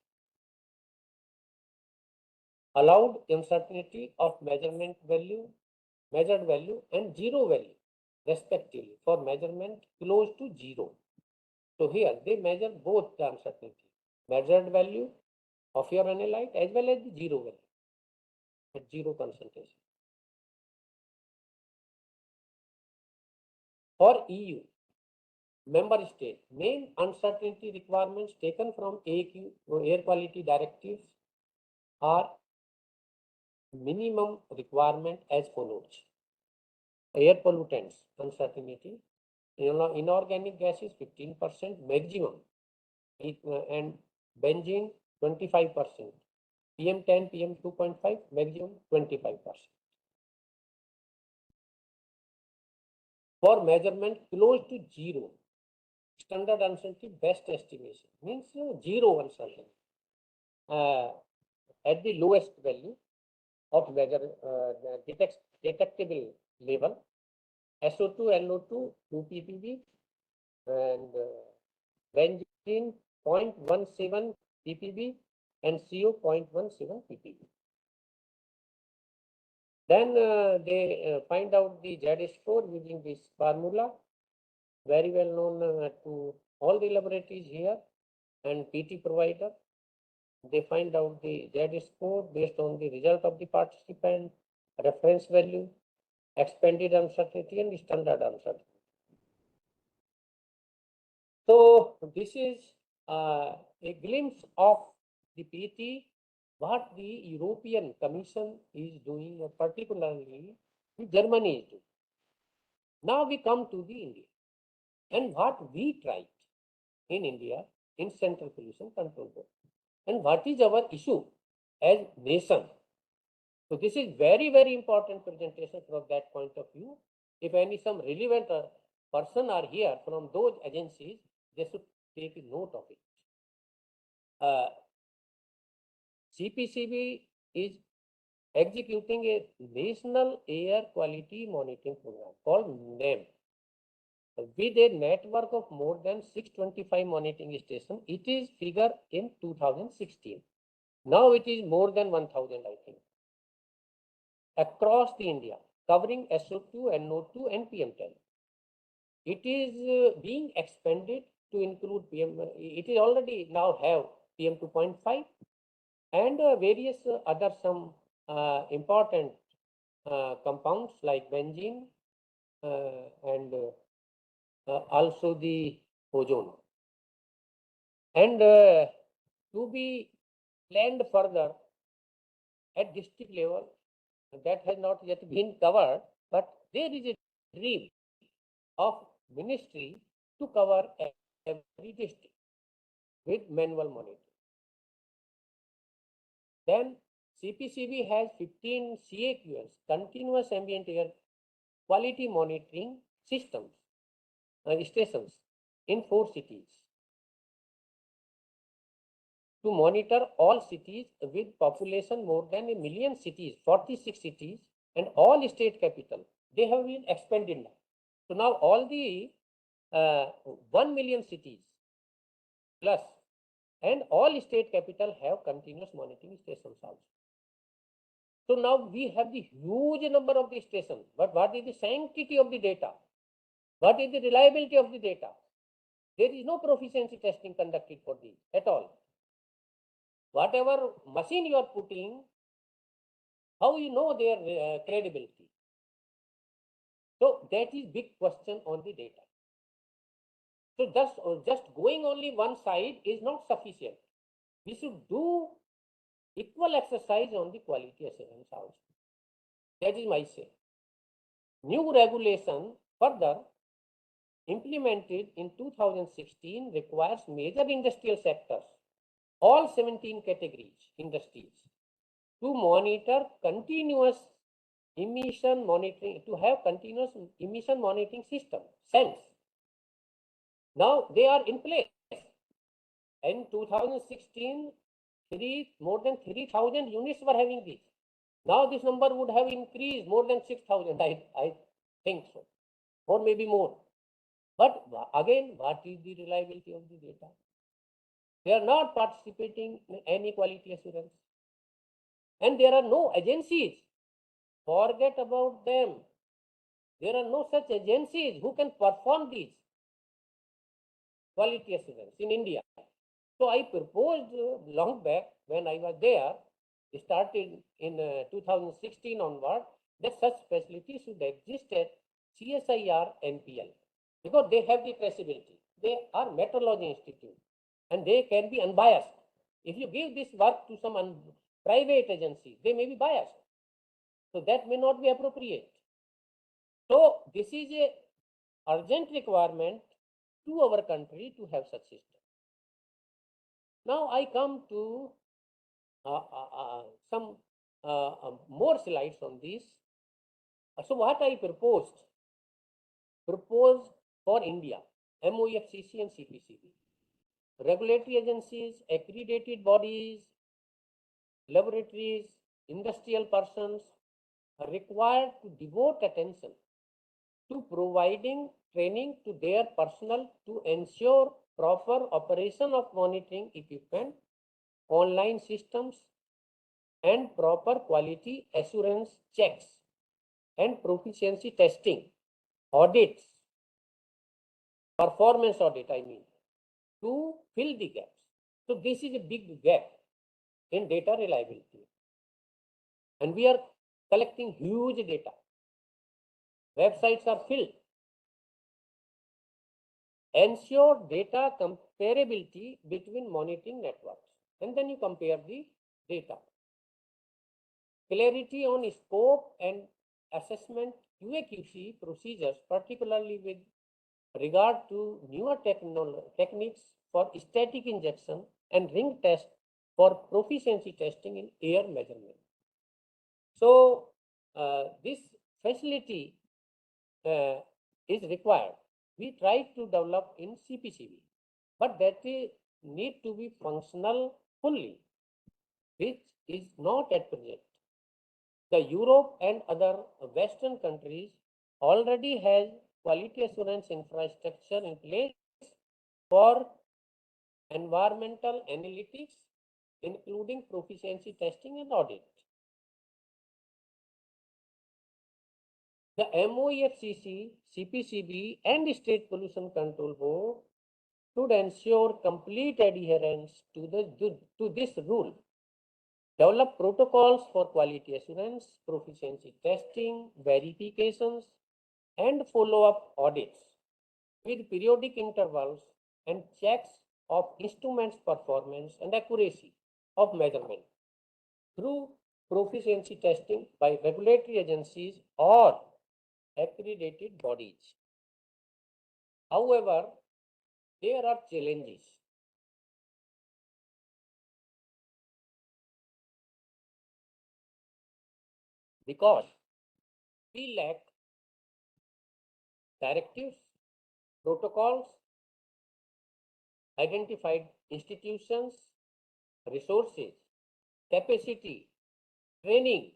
Allowed uncertainty of measured value and zero value respectively for measurement close to zero. So here they measure both the uncertainty, measured value of your analyte as well as the zero value at zero concentration. For EU member state, main uncertainty requirements taken from AQ air quality directives are minimum requirement as follows: air pollutants uncertainty, inorganic gases 15% maximum, and benzene 25%, PM10, PM2.5 maximum 25%. For measurement close to zero, standard uncertainty best estimation means zero uncertainty at the lowest value of detectable level, SO2, NO2 2 ppb and benzene 0.17 ppb and CO 0.17 ppb. Then they find out the Z score using this formula, very well known to all the laboratories here and PT provider. They find out the Z score based on the result of the participant, reference value, expanded uncertainty, and standard uncertainty. So this is a glimpse of the PT, what the European Commission is doing, particularly Germany is doing. Now we come to the India and what we tried in India in Central Pollution Control Board and what is our issue as nation. So this is very, very important presentation from that point of view. If any some relevant person are here from those agencies, they should take a note of it. CPCB is executing a National Air Quality Monitoring Program called NAM with a network of more than 625 monitoring stations. It is figure in 2016. Now it is more than 1,000, I think, across the India, covering SO2, NO2 and PM10. It is being expanded to include PM. It is already now have PM 2.5 and various other some important compounds like benzene and also the ozone. And to be planned further at district level, that has not yet been covered, but there is a dream of ministry to cover every district with manual monitoring. Then CPCB has 15 CAQS, continuous ambient air quality monitoring systems, stations in 4 cities to monitor all cities with population more than a million cities, 46 cities, and all state capital. They have been expanded now. So now all the 1 million cities plus and all state capital have continuous monitoring stations also. So now we have the huge number of the stations, but what is the sanctity of the data? What is the reliability of the data? There is no proficiency testing conducted for these at all. Whatever machine you are putting, how you know their credibility? So that is big question on the data. So just going only one side is not sufficient. We should do equal exercise on the quality assurance also. That is my say. New regulation further implemented in 2016 requires major industrial sectors, all 17 categories industries, to monitor continuous emission monitoring, to have continuous emission monitoring system, SENS. Now they are in place. In 2016, more than 3,000 units were having this. Now this number would have increased more than 6,000, I think so, or maybe more. But again, what is the reliability of the data? They are not participating in any quality assurance. And there are no agencies. Forget about them. There are no such agencies who can perform these quality assurance in India. So I proposed long back when I was there, started in 2016 onward, that such facilities should exist at CSIR NPL because they have the traceability. They are metrology institute and they can be unbiased. If you give this work to some private agency, they may be biased. So that may not be appropriate. So this is a urgent requirement to our country to have such system. Now I come to some more slides on this. So what I proposed for India, MOEFCC and CPCB, regulatory agencies, accredited bodies, laboratories, industrial persons are required to devote attention to providing training to their personnel to ensure proper operation of monitoring equipment, online systems, and proper quality assurance checks and proficiency testing, audits, performance audit, I mean, to fill the gaps. So this is a big gap in data reliability. And we are collecting huge data. Websites are filled. Ensure data comparability between monitoring networks. And then you compare the data. Clarity on scope and assessment QA/QC procedures, particularly with regard to newer techniques for static injection and ring test for proficiency testing in air measurement. So this facility is required. We try to develop in CPCB, but that need to be functional fully, which is not at present. The Europe and other Western countries already has quality assurance infrastructure in place for environmental analytics, including proficiency testing and audit. The MOEFCC, CPCB, and State Pollution Control Board should ensure complete adherence to this rule. Develop protocols for quality assurance, proficiency testing, verifications, and follow-up audits with periodic intervals and checks of instruments' performance and accuracy of measurement through proficiency testing by regulatory agencies or accredited bodies. However, there are challenges. Because we lack directives, protocols, identified institutions, resources, capacity, training,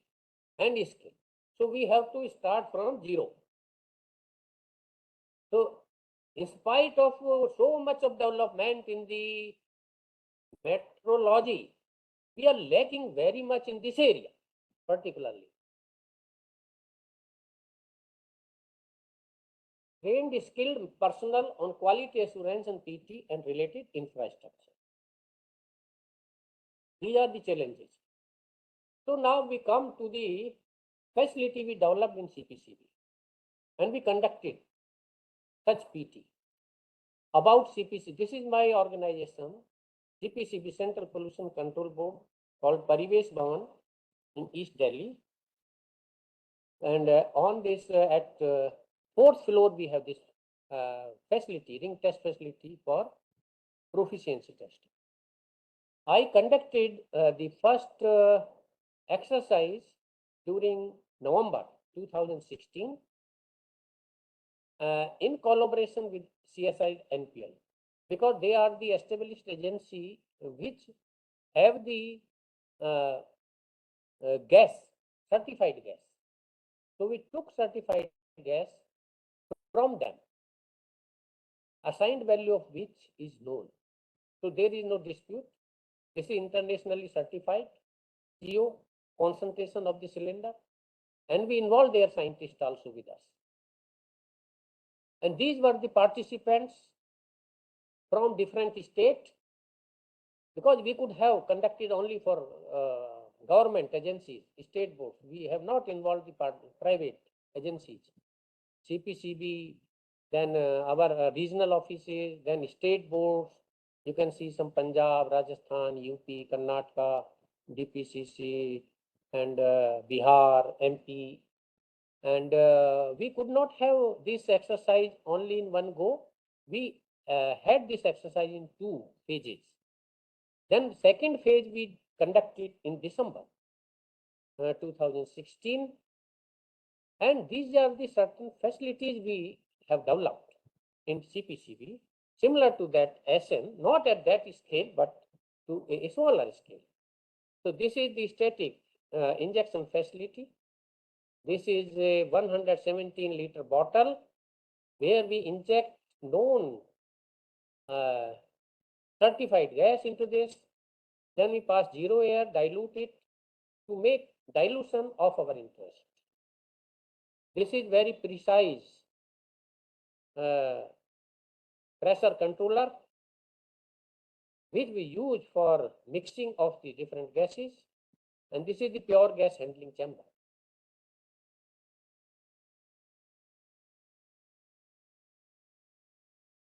and skill. So we have to start from zero. So in spite of so much of development in the metrology, we are lacking very much in this area, particularly. Trained skilled personnel on quality assurance and PT and related infrastructure. These are the challenges. So now we come to the facility we developed in CPCB and we conducted such PT. About CPC, this is my organization, CPCB Central Pollution Control Board, called Parivesh Bhavan in East Delhi. And on this, at fourth floor, we have this facility, ring test facility for proficiency testing. I conducted the first exercise during November 2016 in collaboration with CSI NPL, because they are the established agency which have the gas, certified gas. So we took certified gas from them, assigned value of which is known. So there is no dispute. This is internationally certified, CO, concentration of the cylinder, and we involved their scientists also with us. And these were the participants from different states, because we could have conducted only for government agencies, state boards. We have not involved the private agencies, CPCB, then our regional offices, then state boards. You can see some Punjab, Rajasthan, UP, Karnataka, DPCC, and Bihar, MP. And we could not have this exercise only in one go. We had this exercise in two phases. Then second phase we conducted in December 2016. And these are the certain facilities we have developed in CPCB, similar to that SN, not at that scale, but to a smaller scale. So this is the static injection facility. This is a 117-liter bottle where we inject known certified gas into this. Then we pass zero air, dilute it to make dilution of our interest. This is very precise pressure controller which we use for mixing of the different gases, and this is the pure gas handling chamber.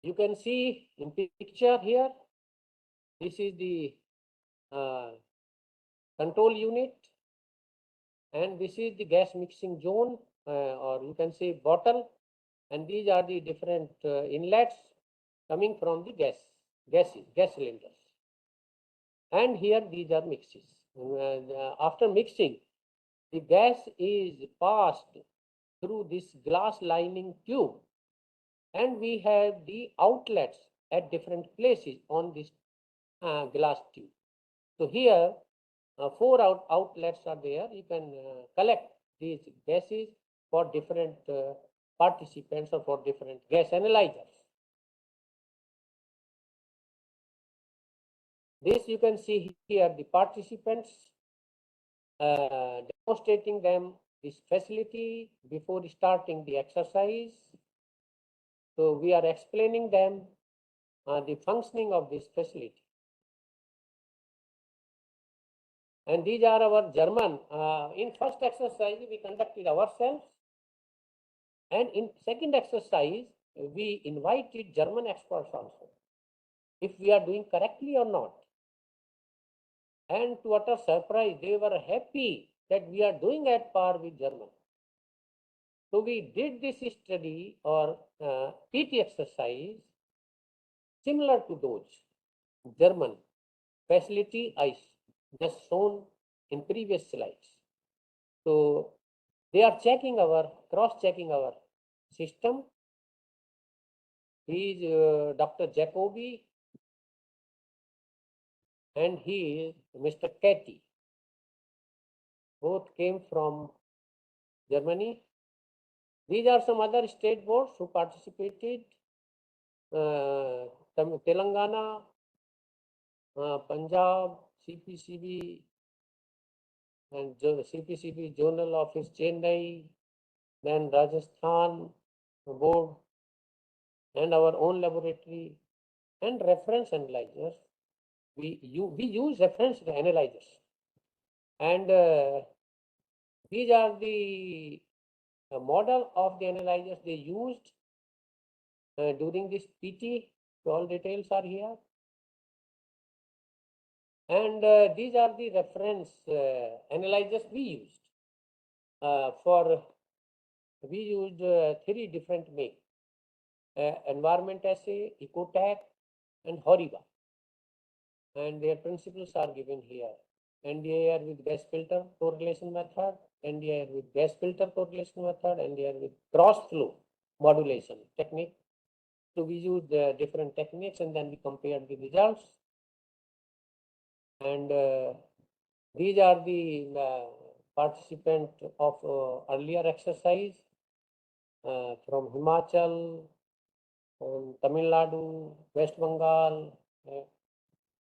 You can see in picture here, this is the control unit, and this is the gas mixing zone, or you can say bottle, and these are the different inlets coming from the gas cylinders. And here these are mixes. After mixing, the gas is passed through this glass lining tube, and we have the outlets at different places on this glass tube. So here, four outlets are there. You can collect these gases for different participants or for different gas analyzers. This you can see here the participants demonstrating them this facility before starting the exercise. So we are explaining them the functioning of this facility. And these are our German. In first exercise, we conducted ourselves. And in second exercise, we invited German experts also, if we are doing correctly or not. And to utter surprise, they were happy that we are doing at par with German. So we did this study or PT exercise similar to those German facility I just shown in previous slides. So they are cross-checking our system. He is Dr. Jacobi and he is Mr. Ketty. Both came from Germany. These are some other state boards who participated. Telangana, Punjab, CPCB, and CPCB Zonal Office Chennai, then Rajasthan board, and our own laboratory, and reference analyzers. We use reference analyzers, and these are the model of the analyzers they used during this PT. All details are here. And these are the reference analyzers we used. We used three different make. Environment assay, Ecotech, and Horiba. And their principles are given here. NDIR with gas filter correlation method, NDIR with gas filter correlation method, NDIR with cross flow modulation technique. So we used different techniques and then we compared the results. And these are the participants of earlier exercise from Himachal, from Tamil Nadu, West Bengal,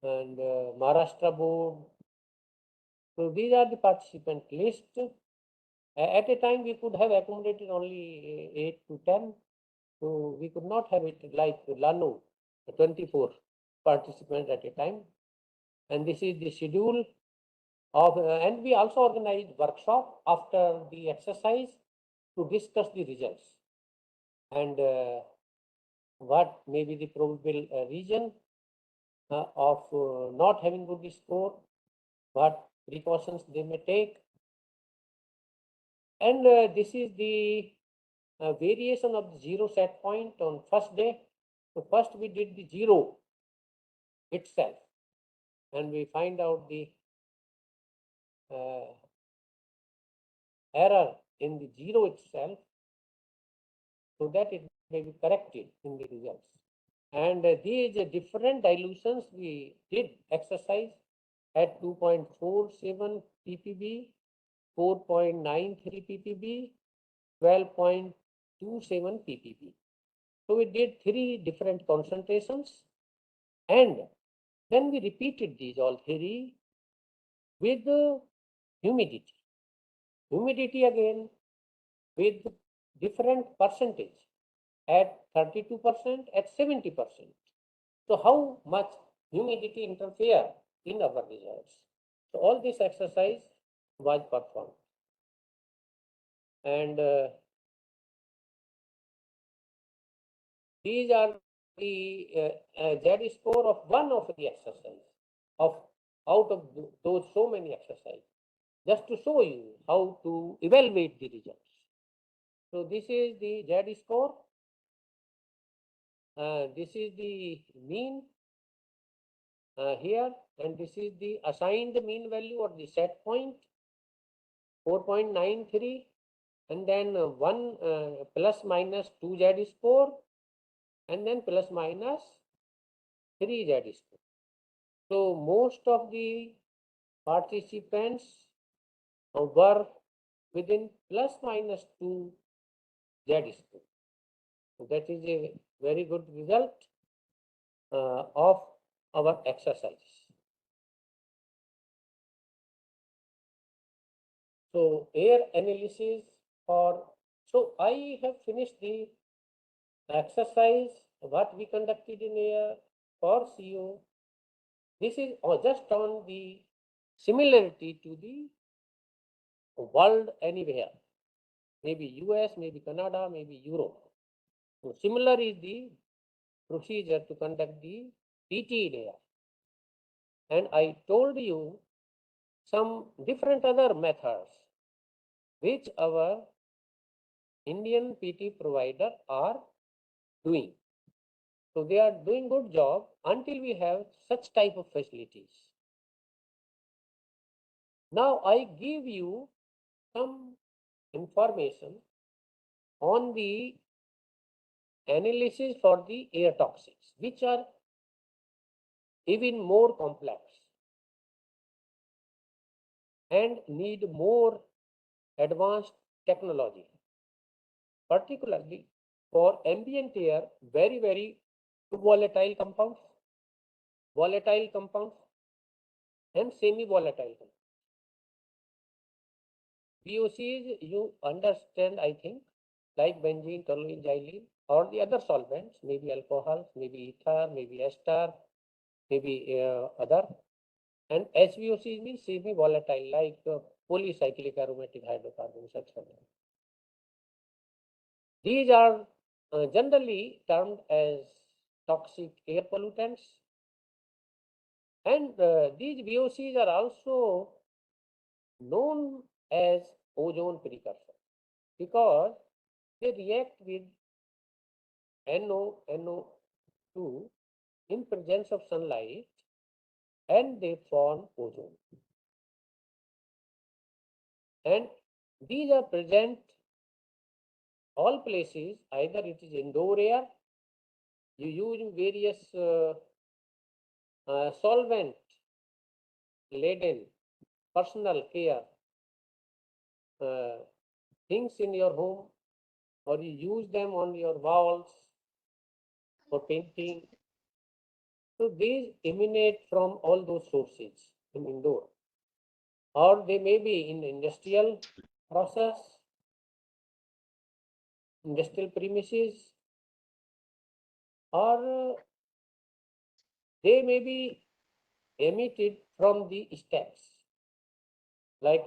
and Maharashtra board. So these are the participant list. At a time, we could have accommodated only 8 to 10. So we could not have it like Lanu, 24 participants at a time. And this is the schedule of, and we also organized workshop after the exercise to discuss the results and what may be the probable reason of not having good score, what precautions they may take. And this is the variation of the zero set point on first day. So first we did the zero itself and we find out the error in the zero itself so that it may be corrected in the results. And these different dilutions we did exercise at 2.47 ppb, 4.93 ppb, 12.27 ppb. So we did three different concentrations and then we repeated these all three with humidity. Humidity again with different percentage at 32%, at 70%. So how much humidity interfere in our results? So all this exercise was performed. And these are the Z score of one of the exercise of out of those so many exercises, just to show you how to evaluate the results. So this is the Z score. This is the mean here, and this is the assigned mean value or the set point. 4.93, and then 1 plus minus 2Z is 4, and then plus minus 3Z is 2. So most of the participants were within plus minus 2Z is 2. So that is a very good result of our exercise. So air analysis so I have finished the exercise what we conducted in air for CO. This is just on the similarity to the world anywhere, maybe US, maybe Canada, maybe Europe. So similar is the procedure to conduct the PT in air. And I told you some different other methods which our Indian PT provider are doing. So they are doing good job until we have such type of facilities. Now I give you some information on the analysis for the air toxics, which are even more complex and need more advanced technology, particularly for ambient air, very volatile compounds, and semi-volatile compounds. VOCs, you understand, I think, like benzene, toluene, xylene, or the other solvents, maybe alcohols, maybe ether, maybe ester, maybe other. And HVOCs means semi-volatile, like polycyclic aromatic hydrocarbons, etc. These are generally termed as toxic air pollutants. And these VOCs are also known as ozone precursor because they react with NO2 in presence of sunlight and they form ozone. And these are present all places, either it is indoor air, you use various solvent laden personal care things in your home, or you use them on your walls for painting. So these emanate from all those sources in indoor, or they may be in industrial process, industrial premises, or they may be emitted from the stacks, like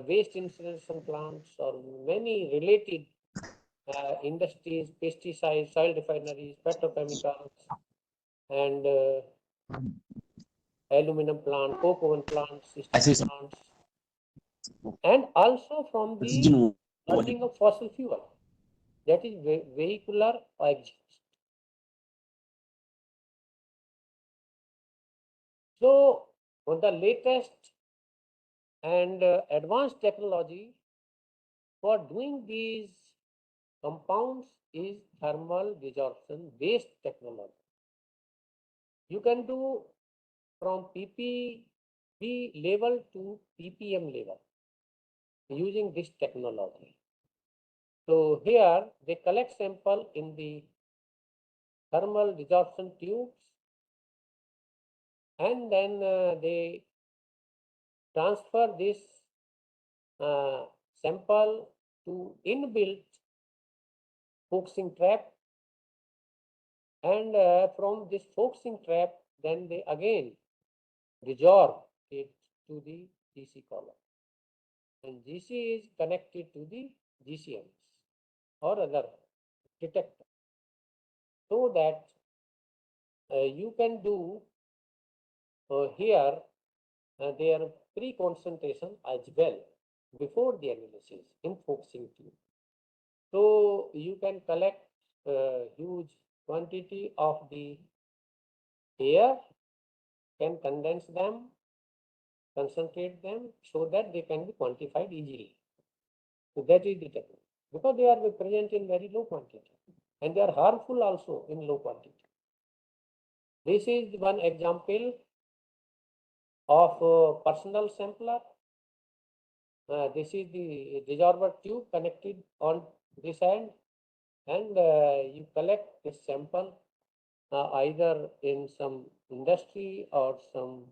waste incineration plants or many related industries, pesticides, soil refineries, petrochemicals, and aluminum plant, coke oven plants, steel plants, and also from the burning of fossil fuel, that is vehicular exhaust. So, on the latest and advanced technology for doing these compounds is thermal desorption based technology. You can do from ppb level to ppm level using this technology. So here they collect sample in the thermal desorption tubes, and then they transfer this sample to inbuilt focusing trap, and from this focusing trap then they again resorb it to the GC column, and GC is connected to the GCMs or other detector, so that you can do here their pre-concentration as well before the analysis in focusing tube. So you can collect huge quantity of the air, can condense them, concentrate them so that they can be quantified easily. So that is the technique, because they are present in very low quantity and they are harmful also in low quantity. This is one example of personal sampler. This is the resorber tube connected on this end, and you collect this sample either in some industry or some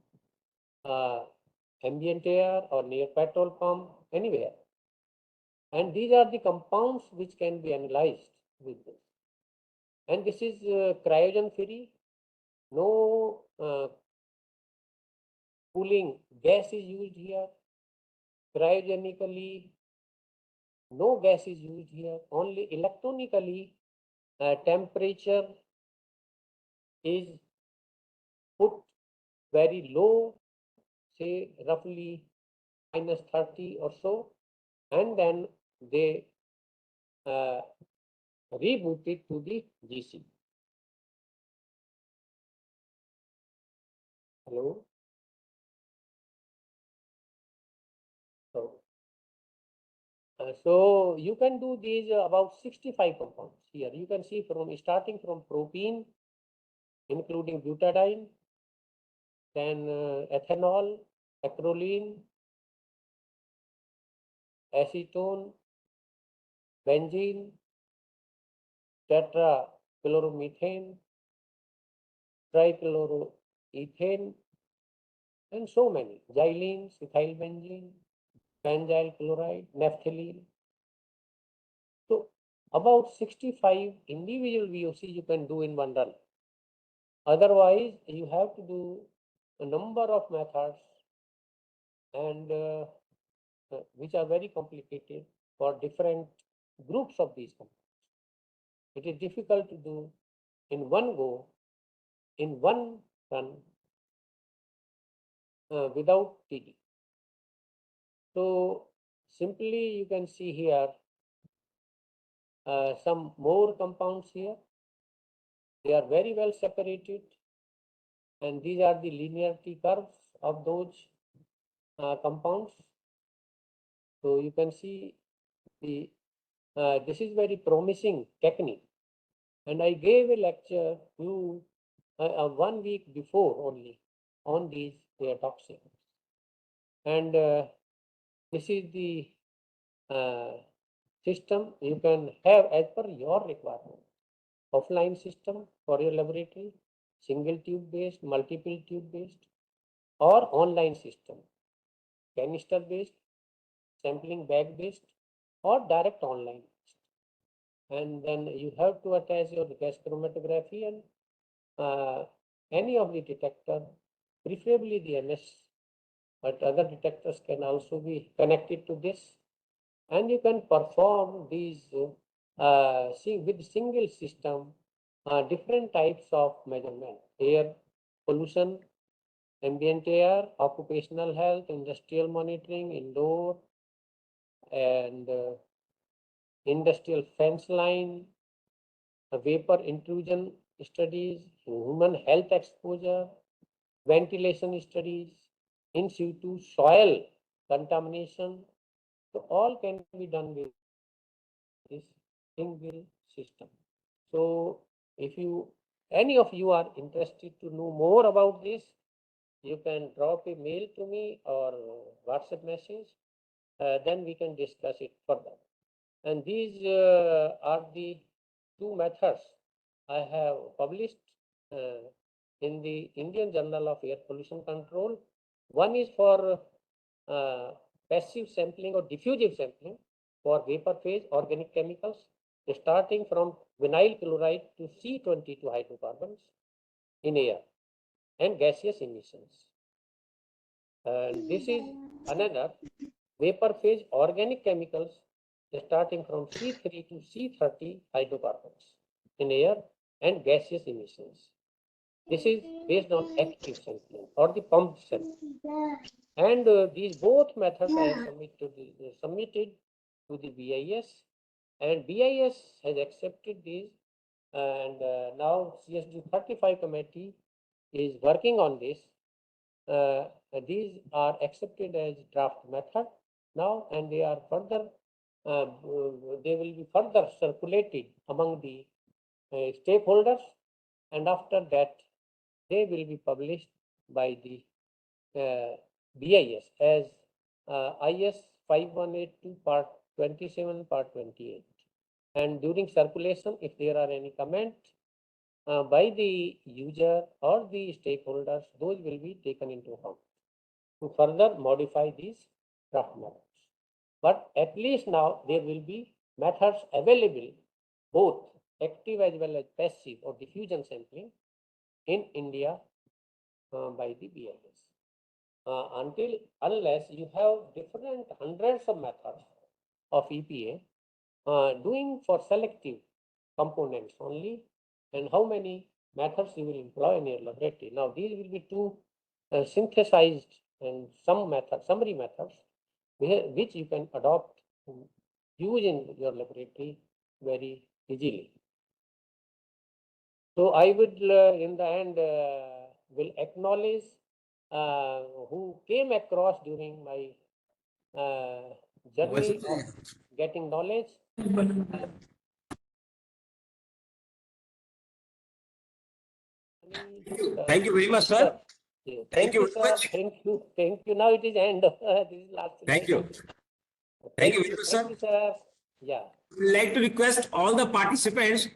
ambient air or near petrol pump, anywhere. And these are the compounds which can be analyzed with this. And this is cryogen free, no cooling gas is used here. Cryogenically, no gas is used here, only electronically temperature is put very low, say roughly -30 or so, and then they reboot it to the GC. Hello? So you can do these about 65 compounds here. You can see from starting from propene, including butadiene, then ethanol, acrolein, acetone, benzene, tetrachloromethane, trichloroethane, and so many. Xylene, ethylbenzene, benzyl chloride, naphthalene. So about 65 individual VOC you can do in one run. Otherwise, you have to do a number of methods and which are very complicated for different groups of these compounds. It is difficult to do in one go, in one run, without TD. So simply you can see here some more compounds here. They are very well separated, and these are the linearity curves of those compounds. So you can see the this is very promising technique, and I gave a lecture to 1 week before only on these their toxins, and this is the system you can have as per your requirement. Offline system for your laboratory, single tube based, multiple tube based, or online system, canister based, sampling bag based, or direct online. And then you have to attach your gas chromatography and any of the detector, preferably the MS, but other detectors can also be connected to this. And you can perform these with single system different types of measurement: air pollution, ambient air, occupational health, industrial monitoring, indoor, and industrial fence line, vapor intrusion studies, human health exposure, ventilation studies, in situ soil contamination. So all can be done with this single system. So if you any of you are interested to know more about this, you can drop a mail to me or WhatsApp message. Then we can discuss it further. And these are the two methods I have published in the Indian Journal of Air Pollution Control. One is for passive sampling or diffusive sampling for vapor phase organic chemicals, starting from vinyl chloride to C22 hydrocarbons in air and gaseous emissions. And this is another vapor phase organic chemicals starting from C3 to C30 hydrocarbons in air and gaseous emissions. This is based on active sampling or the pumped sampling. And these both methods I have submitted to the BIS, and BIS has accepted these, and now CSD 35 committee is working on this. These are accepted as draft method now, and they are further they will be further circulated among the stakeholders, and after that they will be published by the BIS as IS 5182 part 27 part 28, and during circulation if there are any comment by the user or the stakeholders, those will be taken into account to further modify these draft methods. But at least now there will be methods available, both active as well as passive or diffusion sampling in India by the BIS. Unless you have different hundreds of methods of EPA doing for selective components only, and how many methods you will employ in your laboratory. Now these will be two synthesized and some methods, summary methods, which you can adopt and use in your laboratory very easily. So I would in the end will acknowledge who came across during my journey of getting knowledge. Thank you very much, sir. Thank you, very sir. much. Thank you. Now it is end. This is last. Thank you. Thank you very much, sir. Thank you, sir. Yeah. We'd like to request all the participants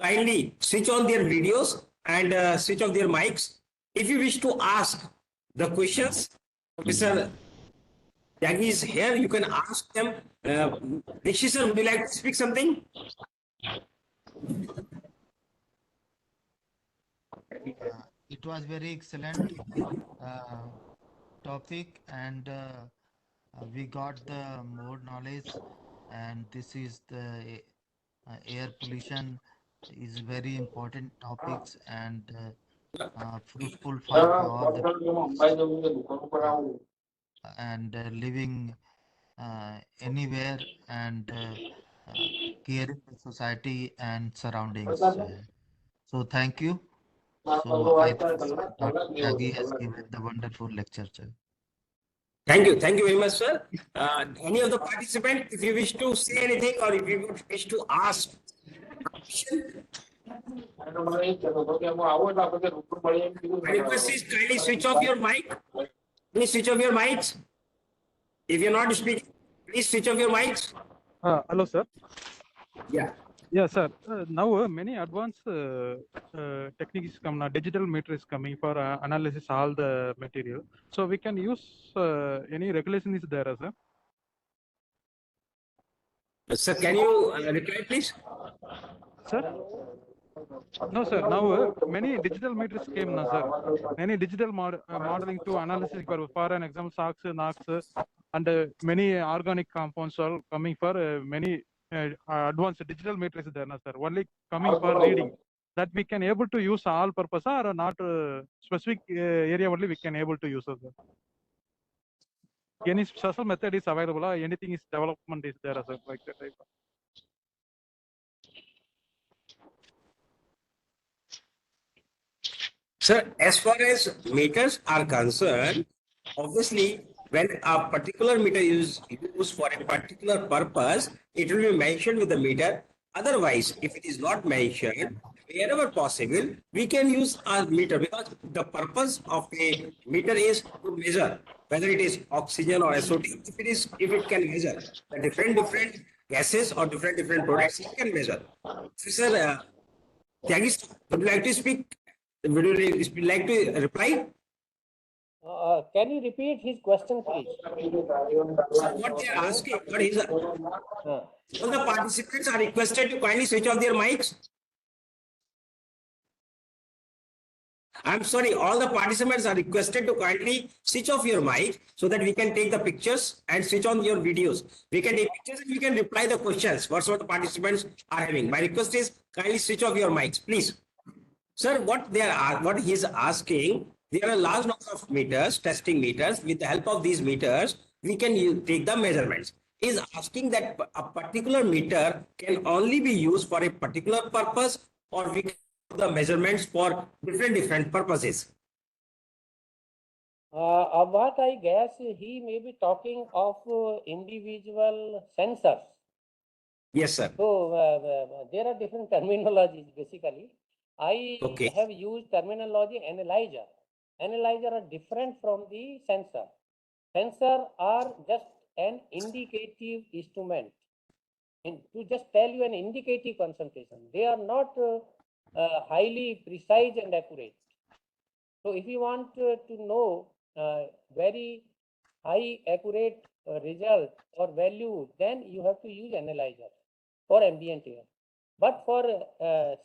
kindly switch on their videos and switch off their mics. If you wish to ask the questions, Mr. Tyagi is here. You can ask them. Dikshit sir, would you like to speak something? It was very excellent topic, and we got the more knowledge, and this is the air pollution is very important topics, and fruitful for all the and living anywhere, and caring the society and surroundings. So thank you. So I think Dr. Tyagi has given the wonderful lecture, sir. Thank you. Thank you very much, sir. Any of the participants, if you wish to say anything or if you wish to ask a question, my request is kindly switch off your mic. Please switch off your mics. If you're not speaking, please switch off your mics. Hello, sir. Yeah. Yeah, sir. Now many advanced techniques come now. Digital meter is coming for analysis all the material. So we can use any regulation is there, sir? Sir, can you reply, please? Sir? No, sir. Now many digital meters came now, sir. Many digital modeling to analysis for an example, SOX, NOx, and many organic compounds are coming for many advanced digital meters there now, sir. Only coming for reading. That we can able to use all purpose or not specific area only we can able to use, sir. Any special method is available, or anything is development is there, sir, like that type. Sir, as far as meters are concerned, obviously, when a particular meter is used for a particular purpose, it will be mentioned with the meter. Otherwise, if it is not mentioned, wherever possible, we can use a meter because the purpose of a meter is to measure whether it is oxygen or SOT. If it can measure the different gases or different products, it can measure. So, sir, Tyagi, would you like to speak? Would you like to reply? Can you repeat his question, please? What they are asking, what is all the participants are requested to kindly switch off their mics. I'm sorry, all the participants are requested to kindly switch off your mic so that we can take the pictures and switch on your videos. We can take pictures and we can reply the questions. What's what the participants are having. My request is kindly switch off your mics, please. Sir, what he is asking, there are a large number of meters, testing meters. With the help of these meters, we can take the measurements. He is asking that a particular meter can only be used for a particular purpose, or we can do the measurements for different purposes. What I guess he may be talking of individual sensors. Yes, sir. So there are different terminologies basically. I Okay. have used terminology analyzer. Analyzer are different from the sensor. Sensor are just an indicative instrument to just tell you an indicative concentration. They are not highly precise and accurate. So if you want to know very high accurate result or value, then you have to use analyzer for ambient air. But for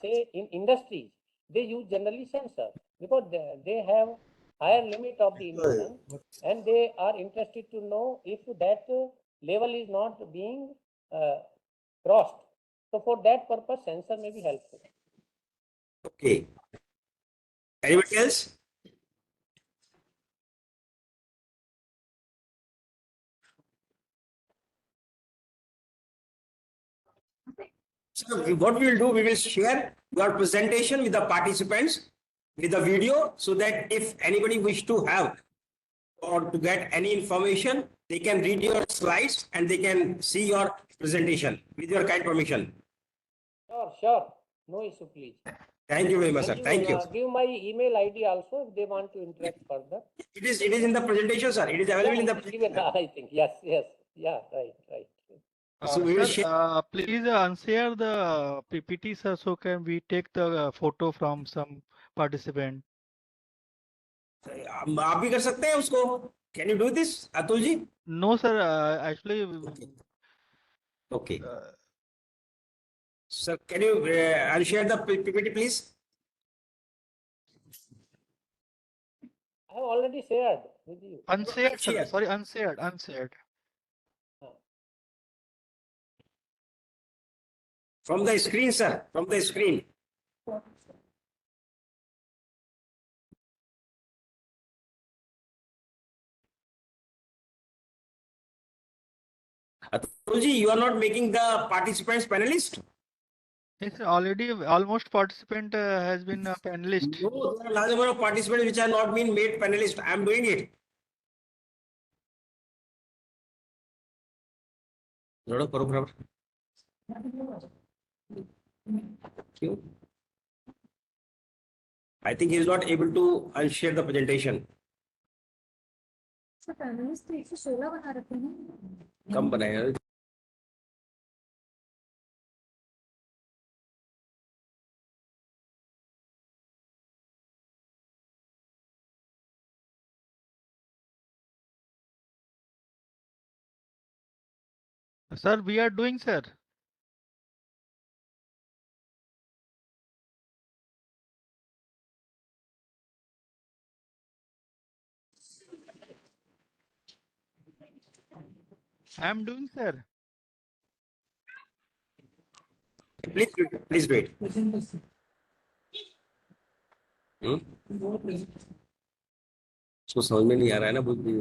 say in industries, they use generally sensor because they have higher limit of the emission and they are interested to know if that level is not being crossed. So for that purpose, sensor may be helpful. Okay. Anybody else? So what we will do, we will share your presentation with the participants with the video so that if anybody wish to have or to get any information, they can read your slides and they can see your presentation with your kind permission. Sure. No issue, please. Thank you very much, sir. And Thank you. give my email ID also if they want to interact further. It is in the presentation, sir. It is available in the it is given, I think. Yes. Yeah, right. So we will Sir, share. please unshare the PPT, sir, so can we take the photo from some participant? आप भी कर सकते हैं उसको. Can you do this, Atul ji? No, sir, actually, Okay. Sir, can you unshare the PPT, please? I have already shared with you. unshared, sir, Share. sorry, unshared. From the screen, sir. From the screen. Atul ji, you are not making the participants panelist? Yes, sir, already almost participant has been a panelist. No, there are large number of participants which have not been made panelist. I am doing it. Load up, karo. I think he is not able to unshare the presentation. Sir panelist तो 116 बना रखे हैं. कम बनाया. Sir, we are doing, sir. I am doing, sir. Please wait. उसको समझ में नहीं आ रहा है ना बुद्धि.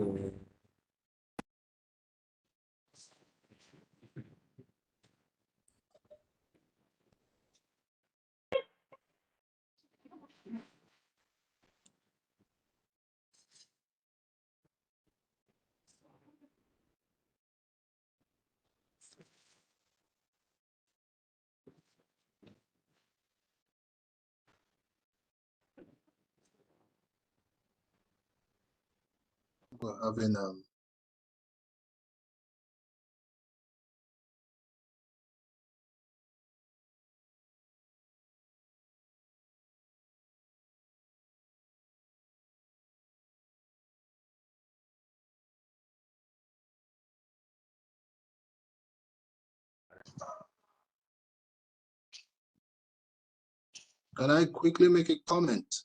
Having Can I quickly make a comment?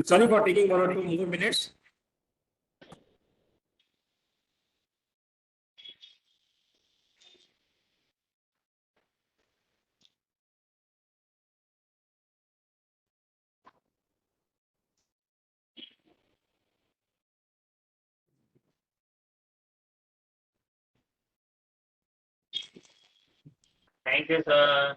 Sorry for taking 1 or 2 more minutes. Thank you, sir.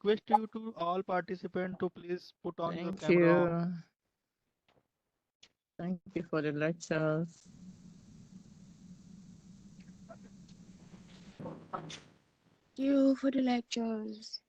Request you to all participants to please put on your Thank camera on. you. Thank you for the lectures. Thank you for the lectures.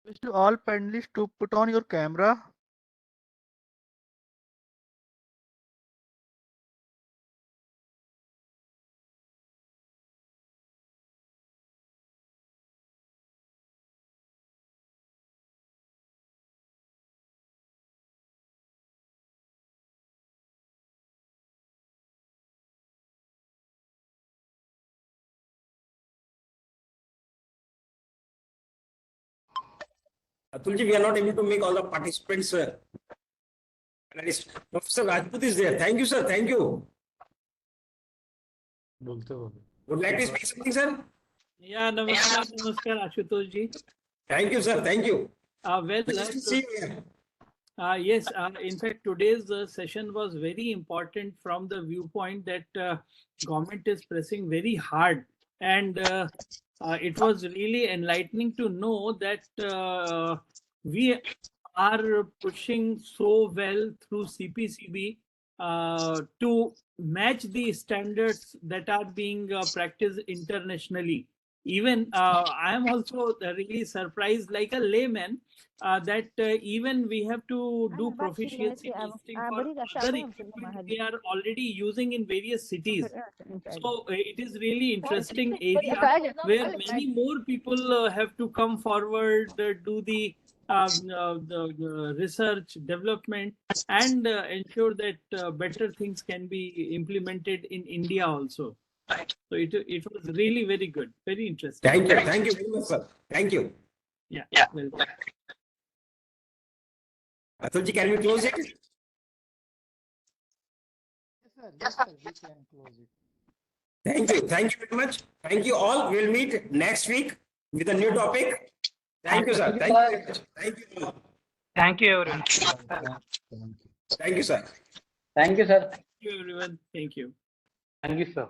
Request to all panelists to put on your camera. Atulji, we are not able to make all the participants. Analyst. Professor Rajput is there. Thank you, sir. Thank you. Would like to speak something, sir? Yeah, namaskar, Ashutosh ji. Thank you, sir. Thank you. Nice to see you here. Yes, in fact, today's session was very important from the viewpoint that government is pressing very hard, and it was really enlightening to know that we are pushing so well through CPCB to match the standards that are being practiced internationally. even I am also really surprised, like a layman, that even we have to do proficiency testing for other equipment we are already using in various cities. So it is really interesting area where many more people have to come forward, do the research development, and ensure that better things can be implemented in India also. So it was really very good, very interesting. Thank you very much, sir. Thank you. Yeah. Well, Atulji, can we close it? Yes, sir, we can close it. Thank you very much. Thank you all. We'll meet next week with a new topic. Thank you, sir. Thank you very much. Thank you all. Thank you, everyone. Thank you, sir. Thank you, sir. thank you, everyone. Thank you. Thank you, sir.